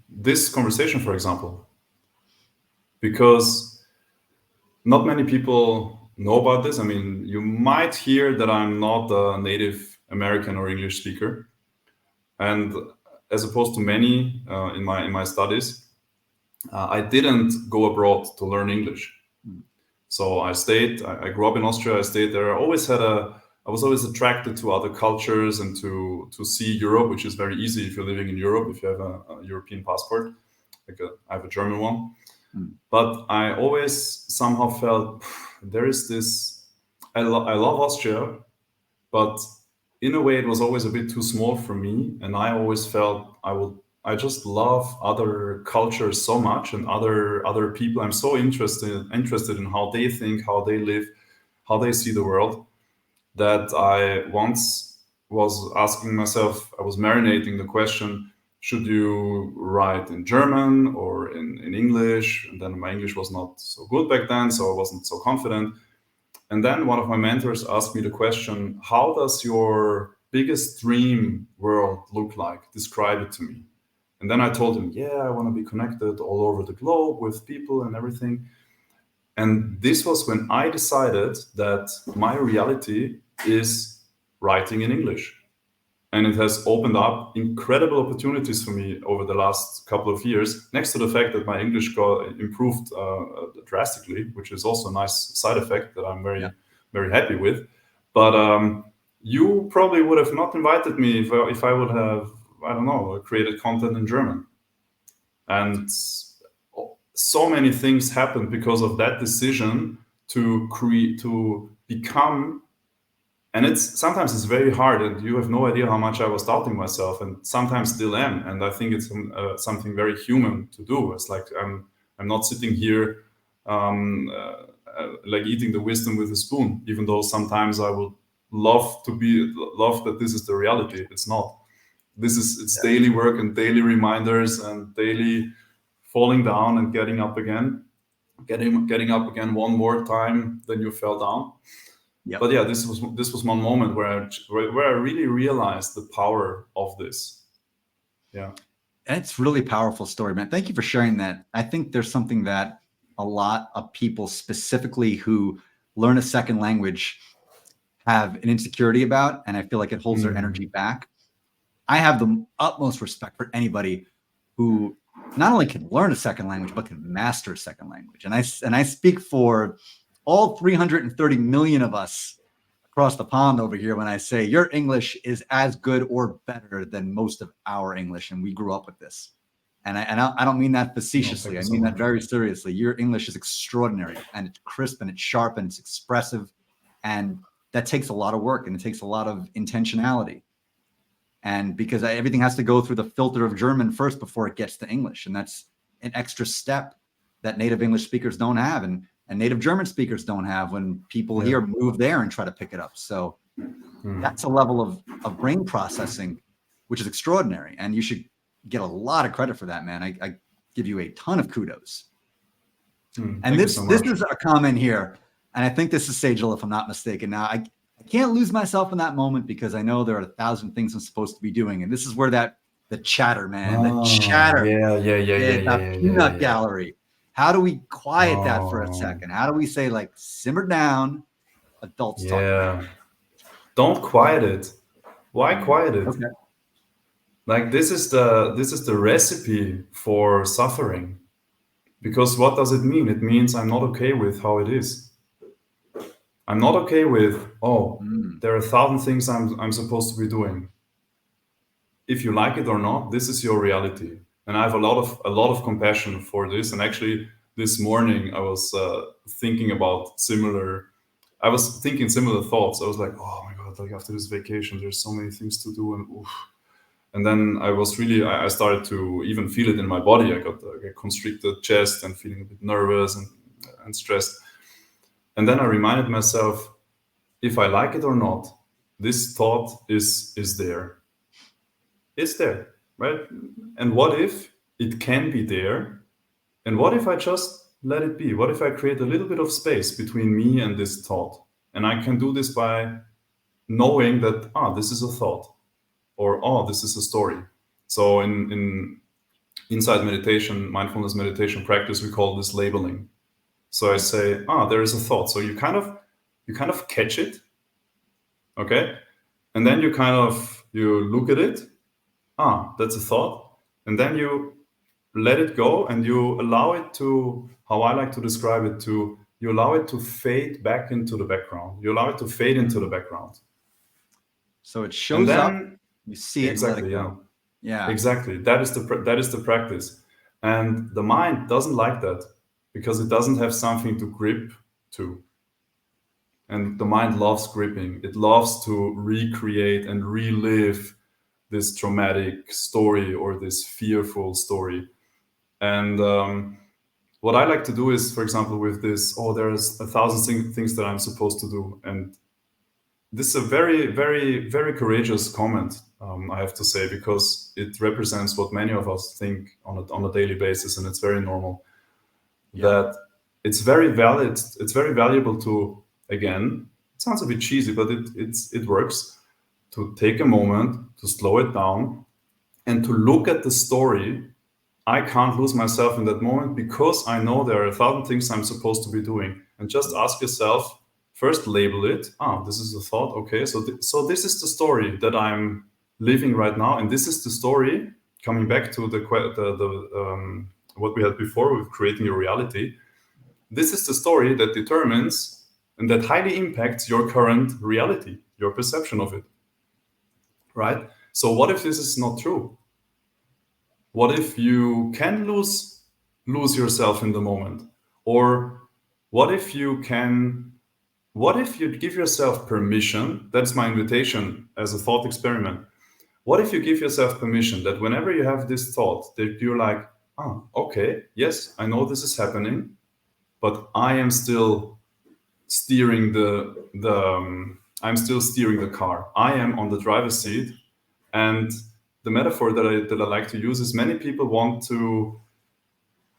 this conversation, for example, because not many people know about this. I mean, you might hear that I'm not a native American or English speaker, and as opposed to many in my studies, I didn't go abroad to learn English. So I stayed. I grew up in Austria. I stayed there. I was always attracted to other cultures and to see Europe, which is very easy if you're living in Europe, if you have a European passport. I have a German one. But I always somehow felt there is this. I love Austria, but in a way, it was always a bit too small for me, and I always felt I just love other cultures so much and other people. I'm so interested in how they think, how they live, how they see the world, that I once was asking myself, I was marinating the question, should you write in German or in English? And then my English was not so good back then, so I wasn't so confident. And then one of my mentors asked me the question, how does your biggest dream world look like? Describe it to me. And then I told him, yeah, I want to be connected all over the globe with people and everything. And this was when I decided that my reality is writing in English. And it has opened up incredible opportunities for me over the last couple of years, next to the fact that my English got improved drastically, which is also a nice side effect that I'm very happy with. But you probably would have not invited me if I would have, I don't know, created content in German. And so many things happened because of that decision to become. And sometimes it's very hard, and you have no idea how much I was doubting myself, and sometimes still am. And I think it's something very human to do. It's like I'm not sitting here like eating the wisdom with a spoon, even though sometimes I would love that this is the reality. It's not. It's daily work and daily reminders and daily falling down and getting up again, getting up again one more time than you fell down. Yep. But yeah, this was one moment where I really realized the power of this. Yeah, it's really powerful story, man. Thank you for sharing that. I think there's something that a lot of people, specifically who learn a second language, have an insecurity about, and I feel like it holds their energy back. I have the utmost respect for anybody who not only can learn a second language but can master a second language. And I speak for all 330 million of us across the pond over here when I say your English is as good or better than most of our English, and we grew up with this. And I don't mean that facetiously. No, I mean that very seriously. Your English is extraordinary, and it's crisp, and it's sharp, and it's expressive, and that takes a lot of work, and it takes a lot of intentionality. And because everything has to go through the filter of German first before it gets to English, and that's an extra step that native English speakers don't have, and native German speakers don't have when people here move there and try to pick it up. So that's a level of brain processing, which is extraordinary. And you should get a lot of credit for that, man. I give you a ton of kudos. And this is a comment here. And I think this is Sagel, if I'm not mistaken. Now, I can't lose myself in that moment because I know there are 1,000 things I'm supposed to be doing. And this is where the chatter, man, the chatter. The peanut gallery. How do we quiet that for a second? How do we say, like, simmer down, adults talk? Yeah. Don't quiet it. Why quiet it? Okay. Like this is the recipe for suffering. Because what does it mean? It means I'm not okay with how it is. I'm not okay with, there are 1,000 things I'm supposed to be doing. If you like it or not, this is your reality. And I have a lot of compassion for this. And actually, this morning I was thinking similar thoughts. I was like, oh my God, like after this vacation, there's so many things to do. And then I started to even feel it in my body. I got a constricted chest and feeling a bit nervous and stressed. And then I reminded myself, if I like it or not, this thought is there. It's there, right? And what if it can be there? And what if I just let it be? What if I create a little bit of space between me and this thought? And I can do this by knowing that, this is a thought, or this is a story. So in inside meditation, mindfulness meditation practice, we call this labeling. So I say, there is a thought. So you kind of catch it, okay? And then you look at it. That's a thought. And then you let it go and you allow it to, how I like to describe it, you allow it to fade back into the background. You allow it to fade into the background. So it shows up, you see it, exactly, and let it go. Yeah. Exactly. That is the practice. And the mind doesn't like that because it doesn't have something to grip to. And the mind loves gripping. It loves to recreate and relive this traumatic story or this fearful story. And what I like to do is, for example, with this, there's 1,000 things that I'm supposed to do. And this is a very, very, very courageous comment, I have to say, because it represents what many of us think on a daily basis, and it's very normal. Yeah. That it's very valid. It's very valuable to, again, it sounds a bit cheesy, but it works, to take a moment, to slow it down, and to look at the story. I can't lose myself in that moment because I know there are 1,000 things I'm supposed to be doing. And just ask yourself, first label it. This is a thought. Okay, so this is the story that I'm living right now, and this is the story. Coming back to the what we had before with creating your reality. This is the story that determines and that highly impacts your current reality, your perception of it. Right? So what if this is not true? What if you can lose yourself in the moment? Or what if you give yourself permission? That's my invitation as a thought experiment. What if you give yourself permission that whenever you have this thought, that you're like, okay, yes, I know this is happening, but I am still steering I'm still steering the car. I am on the driver's seat. And the metaphor that I like to use is, many people want to,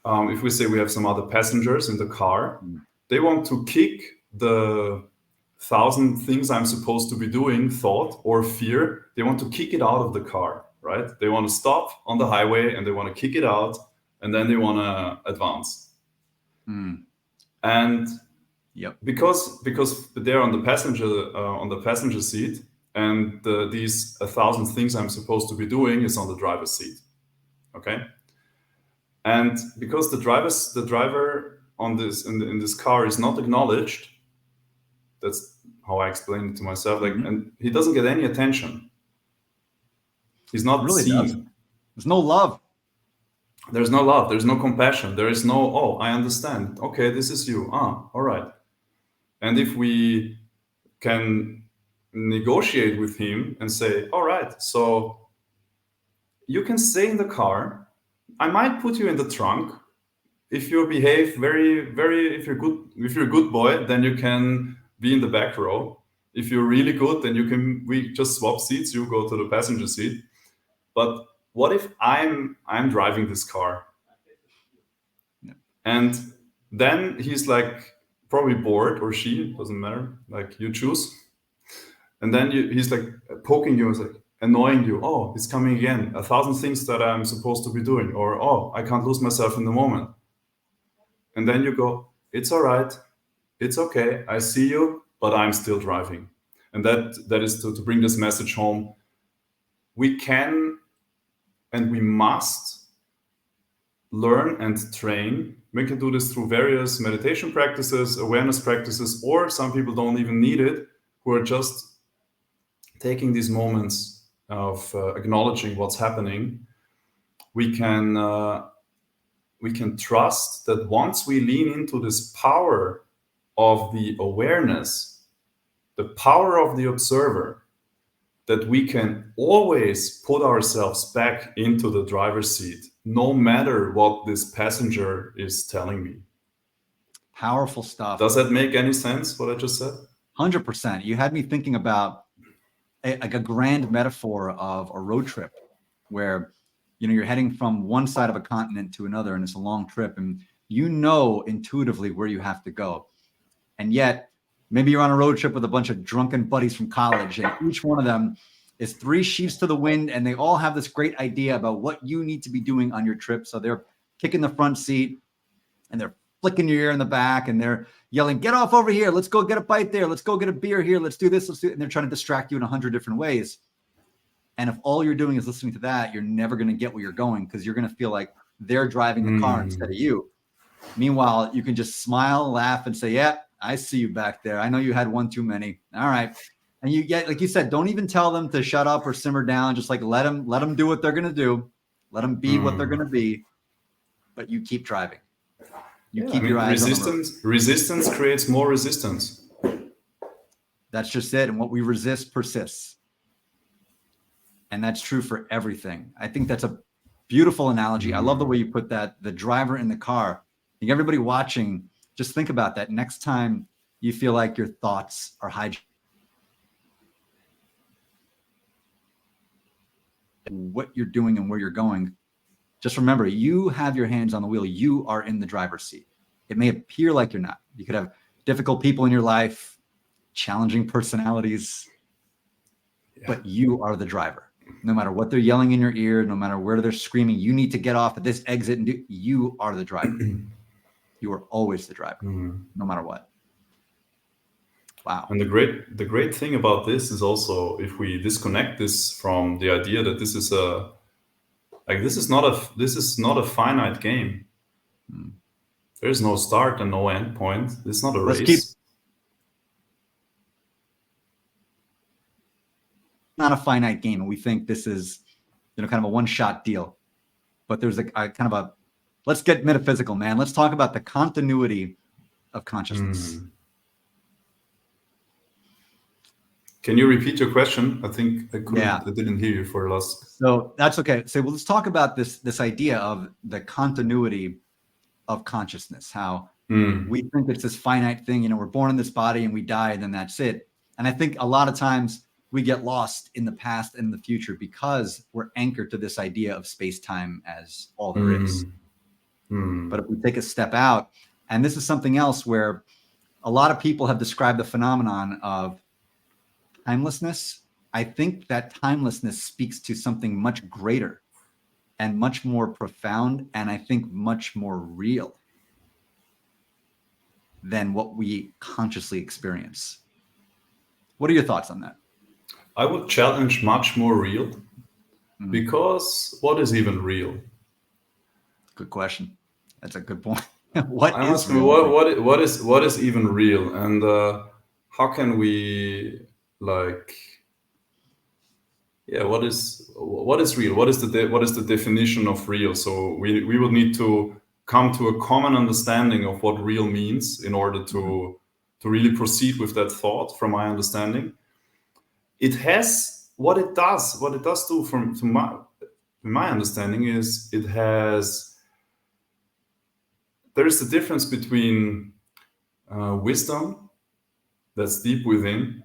if we say we have some other passengers in the car, they want to kick the 1,000 things I'm supposed to be doing, thought or fear, they want to kick it out of the car, right? They want to stop on the highway and they want to kick it out, and then they want to advance. And because they're on the passenger seat, and these 1,000 things I'm supposed to be doing is on the driver's seat, okay? And because the driver on this in this car is not acknowledged, that's how I explain it to myself. And he doesn't get any attention. He's not really seen. Doesn't. There's no love. There's no love. There's no compassion. There is no, I understand. Okay, this is you. All right. And if we can negotiate with him and say, all right, so you can stay in the car. I might put you in the trunk. If you behave very, very, if you're a good boy, then you can be in the back row. If you're really good, then we just swap seats. You go to the passenger seat. But what if I'm driving this car? Yeah. And then he's like probably bored, or she, doesn't matter, like you choose. And then he's like poking you, like annoying you. Oh, it's coming again. 1,000 things that I'm supposed to be doing. Or, I can't lose myself in the moment. And then you go, it's all right. It's okay. I see you, but I'm still driving. And that is to bring this message home. We can and we must learn and train. We can do this through various meditation practices, awareness practices, or some people don't even need it, who are just taking these moments of acknowledging what's happening. We can trust that once we lean into this power of the awareness, the power of the observer, that we can always put ourselves back into the driver's seat, no matter what this passenger is telling me. Powerful stuff. Does that make any sense, what I just said? 100%. You had me thinking about a grand metaphor of a road trip where, you're heading from one side of a continent to another, and it's a long trip, and You know intuitively where you have to go. And yet, maybe you're on a road trip with a bunch of drunken buddies from college, and each one of them is three sheets to the wind, and they all have this great idea about what you need to be doing on your trip. So they're kicking the front seat, and they're flicking your ear in the back, and they're yelling, "Get off over here. Let's go get a bite there. Let's go get a beer here. Let's do this. Let's do it." And they're trying to distract you in 100 different ways. And if all you're doing is listening to that, you're never going to get where you're going, because you're going to feel like they're driving the car instead of you. Meanwhile, you can just smile, laugh, and say, "Yeah, I see you back there. I know you had one too many. All right." And you get, like you said, don't even tell them to shut up or simmer down. Just like let them do what they're going to do. Let them be what they're going to be. But you keep driving. Keep your eyes on the road. Resistance creates more resistance. That's just it. And what we resist persists. And that's true for everything. I think that's a beautiful analogy. I love the way you put that. The driver in the car. I think everybody watching, just think about that. Next time you feel like your thoughts are hijacked, what you're doing and where you're going, just remember, you have your hands on the wheel. You are in the driver's seat. It may appear like you're not. You could have difficult people in your life, challenging personalities, but you are the driver. No matter what they're yelling in your ear, no matter where they're screaming, you need to get off at this exit, and you are the driver. You are always the driver, no matter what. Wow. And the great thing about this is also, if we disconnect this from the idea that this is not a finite game. There's no start and no end point. It's not a race. Not a finite game, and we think this is, kind of a one-shot deal. But there's a kind of a, let's get metaphysical, man. Let's talk about the continuity of consciousness. Can you repeat your question? I think I didn't hear you for last. So that's okay. So let's talk about this idea of the continuity of consciousness, how we think it's this finite thing. We're born in this body and we die, and then that's it. And I think a lot of times we get lost in the past and the future because we're anchored to this idea of space-time as all there is. But if we take a step out, and this is something else where a lot of people have described the phenomenon of timelessness. I think that timelessness speaks to something much greater and much more profound, and I think much more real than what we consciously experience. What are your thoughts on that? I would challenge much more real, because what is even real? Good question. That's a good point. What is even real, and how can we what is real? What is the definition of real? So we will need to come to a common understanding of what real means in order to really proceed with that thought. From my understanding, it has what it does do from my understanding is there is the difference between wisdom that's deep within,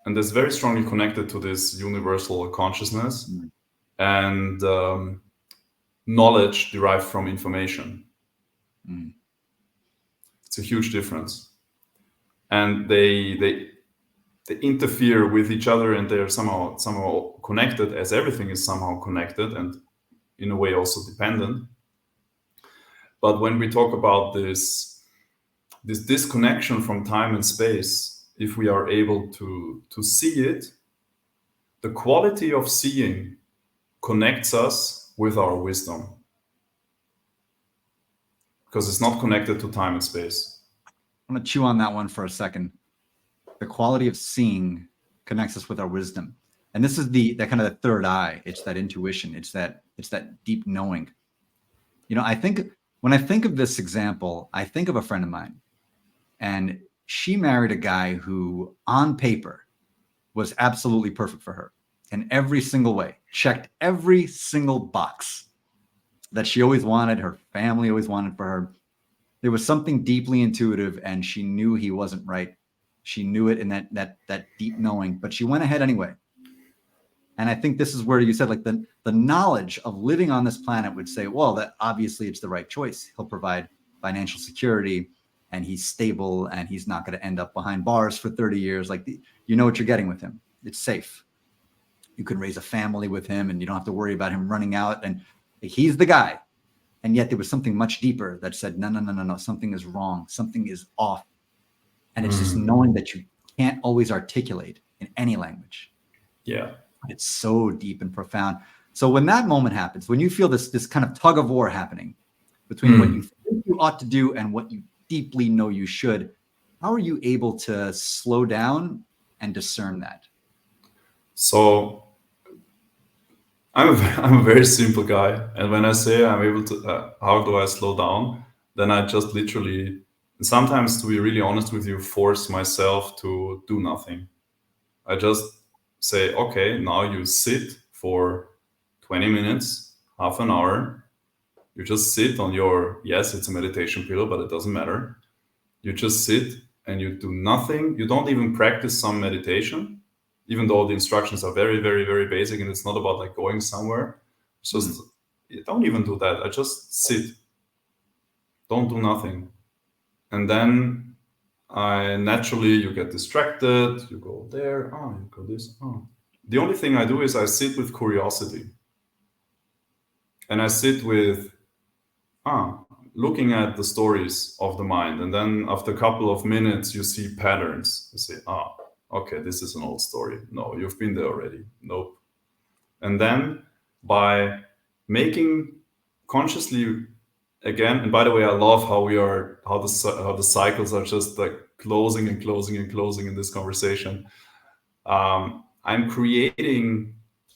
and that's very strongly connected to this universal consciousness, and knowledge derived from information. It's a huge difference, and they interfere with each other, and they're somehow connected, as everything is somehow connected and in a way also dependent. But when we talk about this disconnection from time and space, if we are able to see it, the quality of seeing connects us with our wisdom, because it's not connected to time and space. I'm going to chew on that one for a second. The quality of seeing connects us with our wisdom. And this is that kind of the third eye. It's that intuition. It's that deep knowing. I think when I think of this example, I think of a friend of mine, and she married a guy who on paper was absolutely perfect for her in every single way, checked every single box that she always wanted, her family always wanted for her. There was something deeply intuitive, and she knew he wasn't right. She knew it in that deep knowing, but she went ahead anyway. And I think this is where you said, the knowledge of living on this planet would say, well, that obviously it's the right choice. He'll provide financial security, and he's stable, and he's not going to end up behind bars for 30 years. Like, you know what you're getting with him. It's safe. You can raise a family with him, and you don't have to worry about him running out. And he's the guy. And yet there was something much deeper that said, no, something is wrong. Something is off. And it's just knowing that you can't always articulate in any language. Yeah. It's so deep and profound. So when that moment happens, when you feel this kind of tug of war happening between what you think you ought to do and what you deeply know you should, how are you able to slow down and discern that? So I'm a very simple guy. And when I say I'm able to, how do I slow down? Then I just literally, sometimes to be really honest with you, force myself to do nothing. I just say, okay, now you sit for 20 minutes, half an hour. You just sit on your, yes, it's a meditation pillow, but it doesn't matter. You just sit and you do nothing. You don't even practice some meditation, even though the instructions are very, very, very basic and it's not about like going somewhere. It's just, you don't even do that. I just sit. Don't do nothing. And then you get distracted. You go there. Oh, you go this. Oh. The only thing I do is I sit with curiosity. And I sit with, looking at the stories of the mind. And then after a couple of minutes, you see patterns. You say, okay, this is an old story. No, you've been there already. Nope. And then by making consciously again, and by the way, I love how the cycles are just like closing and closing and closing in this conversation. I'm creating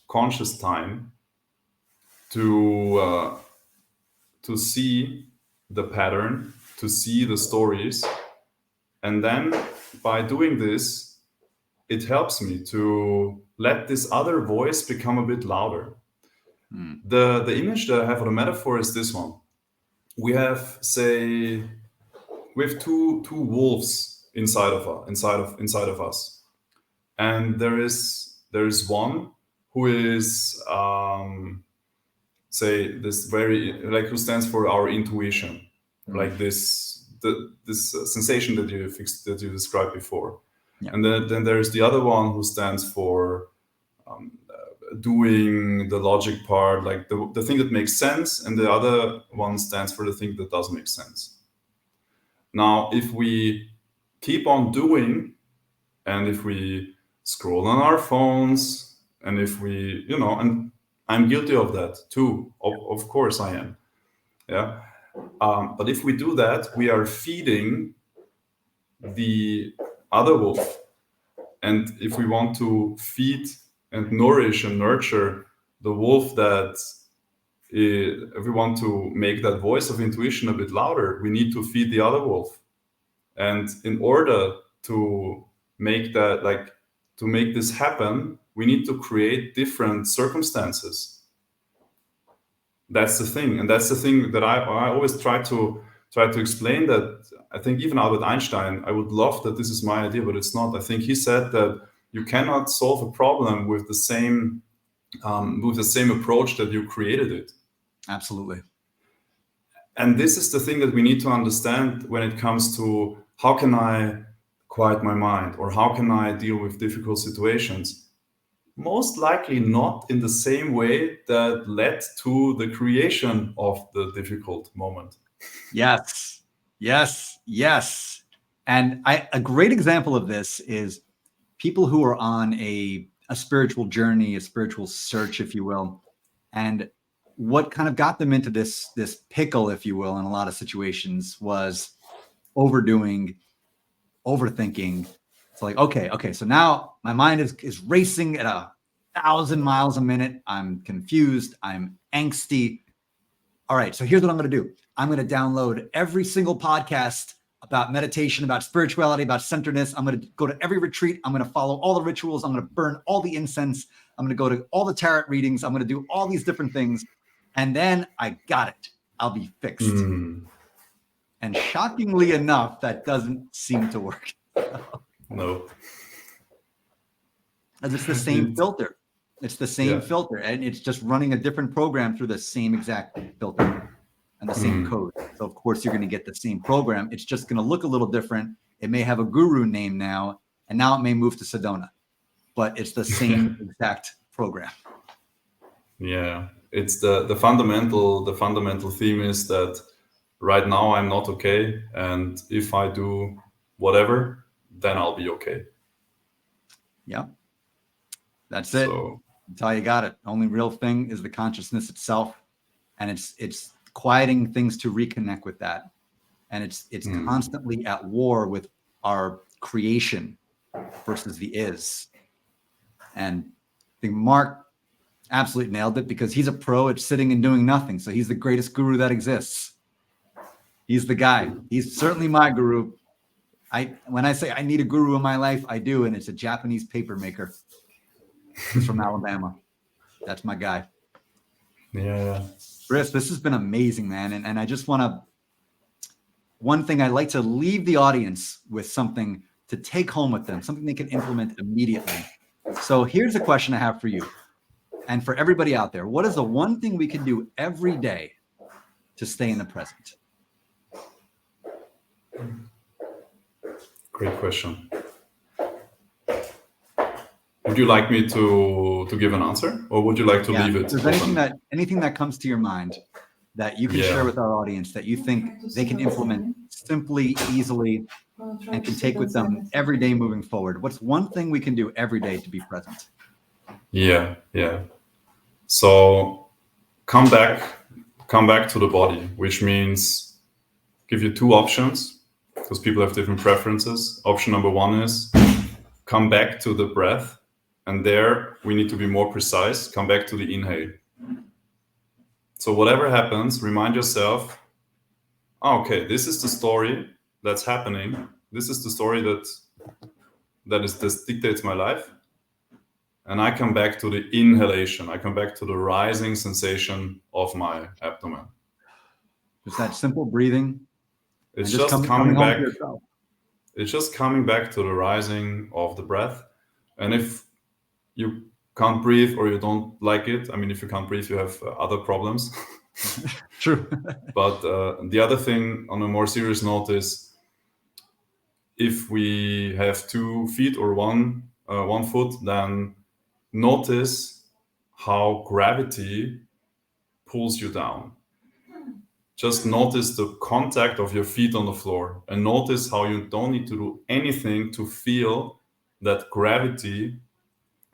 conscious time to see the pattern, to see the stories, and then by doing this, it helps me to let this other voice become a bit louder. The image that I have for the metaphor is this one. We have two wolves inside of us, and there is one who is who stands for our intuition, like this sensation that you described before. Yeah. And then there's the other one who stands for doing the logic part, like the thing that makes sense, and the other one stands for the thing that doesn't make sense. Now, if we keep on doing, and if we scroll on our phones, and if we, and I'm guilty of that too, of course I am, yeah. But if we do that, we are feeding the other wolf. And if we want to feed and nourish and nurture the wolf if we want to make that voice of intuition a bit louder, we need to feed the other wolf. And in order to make this happen, we need to create different circumstances. That's the thing. And that's the thing that I always try to explain, that I think even Albert Einstein, I would love that this is my idea, but it's not. I think he said that you cannot solve a problem with the same approach that you created it. Absolutely. And this is the thing that we need to understand when it comes to how can I quiet my mind, or how can I deal with difficult situations? Most likely not in the same way that led to the creation of the difficult moment. Yes. And a great example of this is people who are on a spiritual journey, a spiritual search, if you will. And what kind of got them into this pickle, if you will, in a lot of situations was overdoing, overthinking. It's like, okay, so now my mind is racing at 1,000 miles a minute. I'm confused. I'm angsty. All right, so here's what I'm going to do. I'm going to download every single podcast about meditation, about spirituality, about centeredness. I'm going to go to every retreat. I'm going to follow all the rituals. I'm going to burn all the incense. I'm going to go to all the tarot readings. I'm going to do all these different things. And then I got it. I'll be fixed. And shockingly enough, that doesn't seem to work. No. And it's the same filter. It's the same filter. And it's just running a different program through the same exact filter. and the same code. So of course you're going to get the same program. It's just going to look a little different. It may have a guru name now, and now it may move to Sedona, but it's the same exact program. Yeah, it's the fundamental theme is that right now I'm not okay, and if I do whatever, then I'll be okay. Yep. That's it. So That's how you got it. Only real thing is the consciousness itself, and it's quieting things to reconnect with that. And it's constantly at war with our creation versus the is. And I think Mark absolutely nailed it, because he's a pro at sitting and doing nothing. So he's the greatest guru that exists. He's the guy. He's certainly my guru. When I say I need a guru in my life, I do, and it's a Japanese paper maker. He's from Alabama. That's my guy. Yeah. Chris, this has been amazing, man. And I just want to, one thing I'd like to leave the audience with, something to take home with them, something they can implement immediately. So here's a question I have for you and for everybody out there. What is the one thing we can do every day to stay in the present? Great question. Would you like me to give an answer, or would you like to leave it? If there's anything that comes to your mind that you can share with our audience that you think they can implement simply, easily, and can take with them every day moving forward, what's one thing we can do every day to be present? Yeah. So come back to the body, which means give you two options, because people have different preferences. Option number one is come back to the breath, and there we need to be more precise. Come back to the inhale. So whatever happens, remind yourself, okay, this is the story that's happening. This is the story that dictates my life. And I come back to the inhalation. I come back to the rising sensation of my abdomen. Just that simple breathing. It's just coming back. It's just coming back to the rising of the breath. And if you can't breathe or you don't like it, I mean, if you can't breathe, you have other problems. True. But the other thing, on a more serious note, is if we have 2 feet or one foot, then notice how gravity pulls you down. Just notice the contact of your feet on the floor, and notice how you don't need to do anything to feel that gravity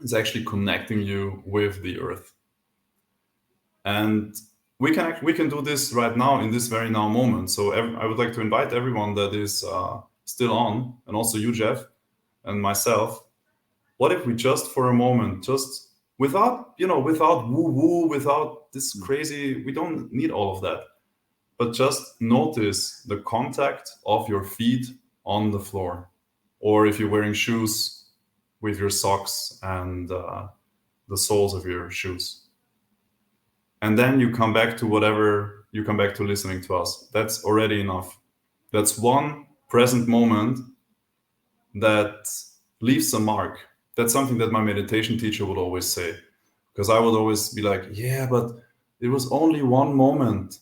is actually connecting you with the earth. And we can do this right now, in this very now moment. So I would like to invite everyone that is still on, and also you, Jeff, and myself. What if we just for a moment, just without woo-woo, without this crazy, we don't need all of that, but just notice the contact of your feet on the floor, or if you're wearing shoes, with your socks and the soles of your shoes. And then you come back to listening to us. That's already enough. That's one present moment that leaves a mark. That's something that my meditation teacher would always say, because I would always be like, yeah, but it was only one moment.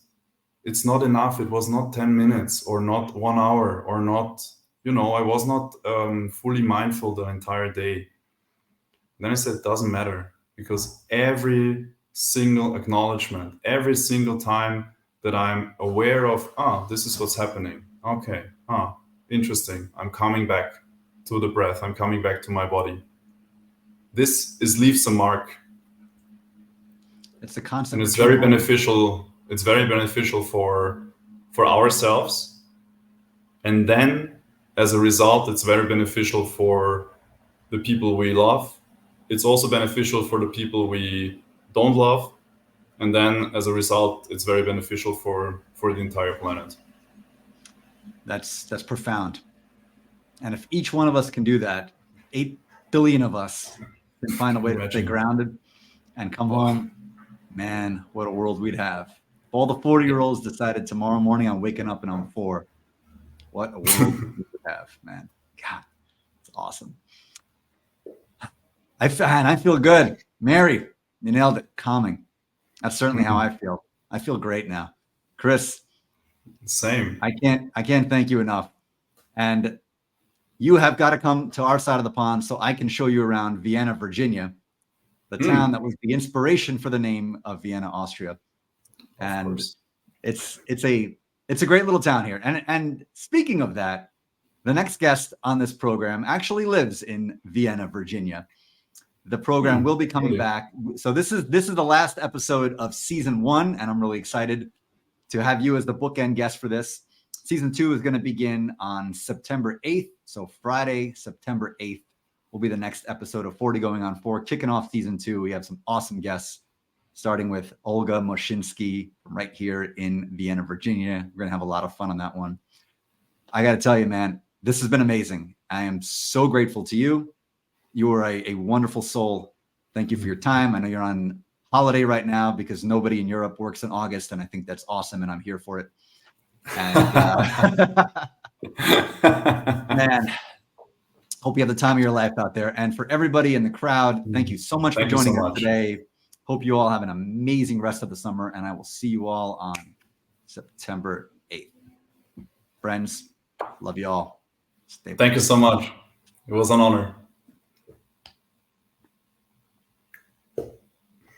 It's not enough. It was not 10 minutes or not 1 hour or not, I was not fully mindful the entire day. Then I said, it doesn't matter, because every single acknowledgement, every single time that I'm aware of, this is what's happening. Okay, interesting. I'm coming back to the breath. I'm coming back to my body. This leaves a mark. It's a constant. And it's very beneficial. It's very beneficial for ourselves. And then, as a result, it's very beneficial for the people we love. It's also beneficial for the people we don't love. And then, as a result, it's very beneficial for the entire planet. That's profound. And if each one of us can do that, 8 billion of us can find a way to stay grounded and come home, man, what a world we'd have. If all the 40-year-olds decided tomorrow morning I'm waking up and I'm 4, what a world we would have, man. God, it's awesome. I feel good. Mary, you nailed it. Calming. That's certainly how I feel. I feel great now. Chris, Same. I can't thank you enough. And you have got to come to our side of the pond so I can show you around Vienna, Virginia, the town that was the inspiration for the name of Vienna, Austria. And it's a great little town here. And speaking of that, the next guest on this program actually lives in Vienna, Virginia. The program will be coming back. So this is the last episode of season 1, and I'm really excited to have you as the bookend guest for this. Season 2 is going to begin on September 8th. So Friday, September 8th will be the next episode of 40 Going on 4. Kicking off season 2, we have some awesome guests, starting with Olga Moshinsky from right here in Vienna, Virginia. We're going to have a lot of fun on that one. I got to tell you, man, this has been amazing. I am so grateful to you. You are a wonderful soul. Thank you for your time. I know you're on holiday right now because nobody in Europe works in August, and I think that's awesome, and I'm here for it. And man, hope you have the time of your life out there. And for everybody in the crowd, thank you so much for joining us today. Hope you all have an amazing rest of the summer, and I will see you all on September 8th. Friends, love you all. Thank you so much. It was an honor.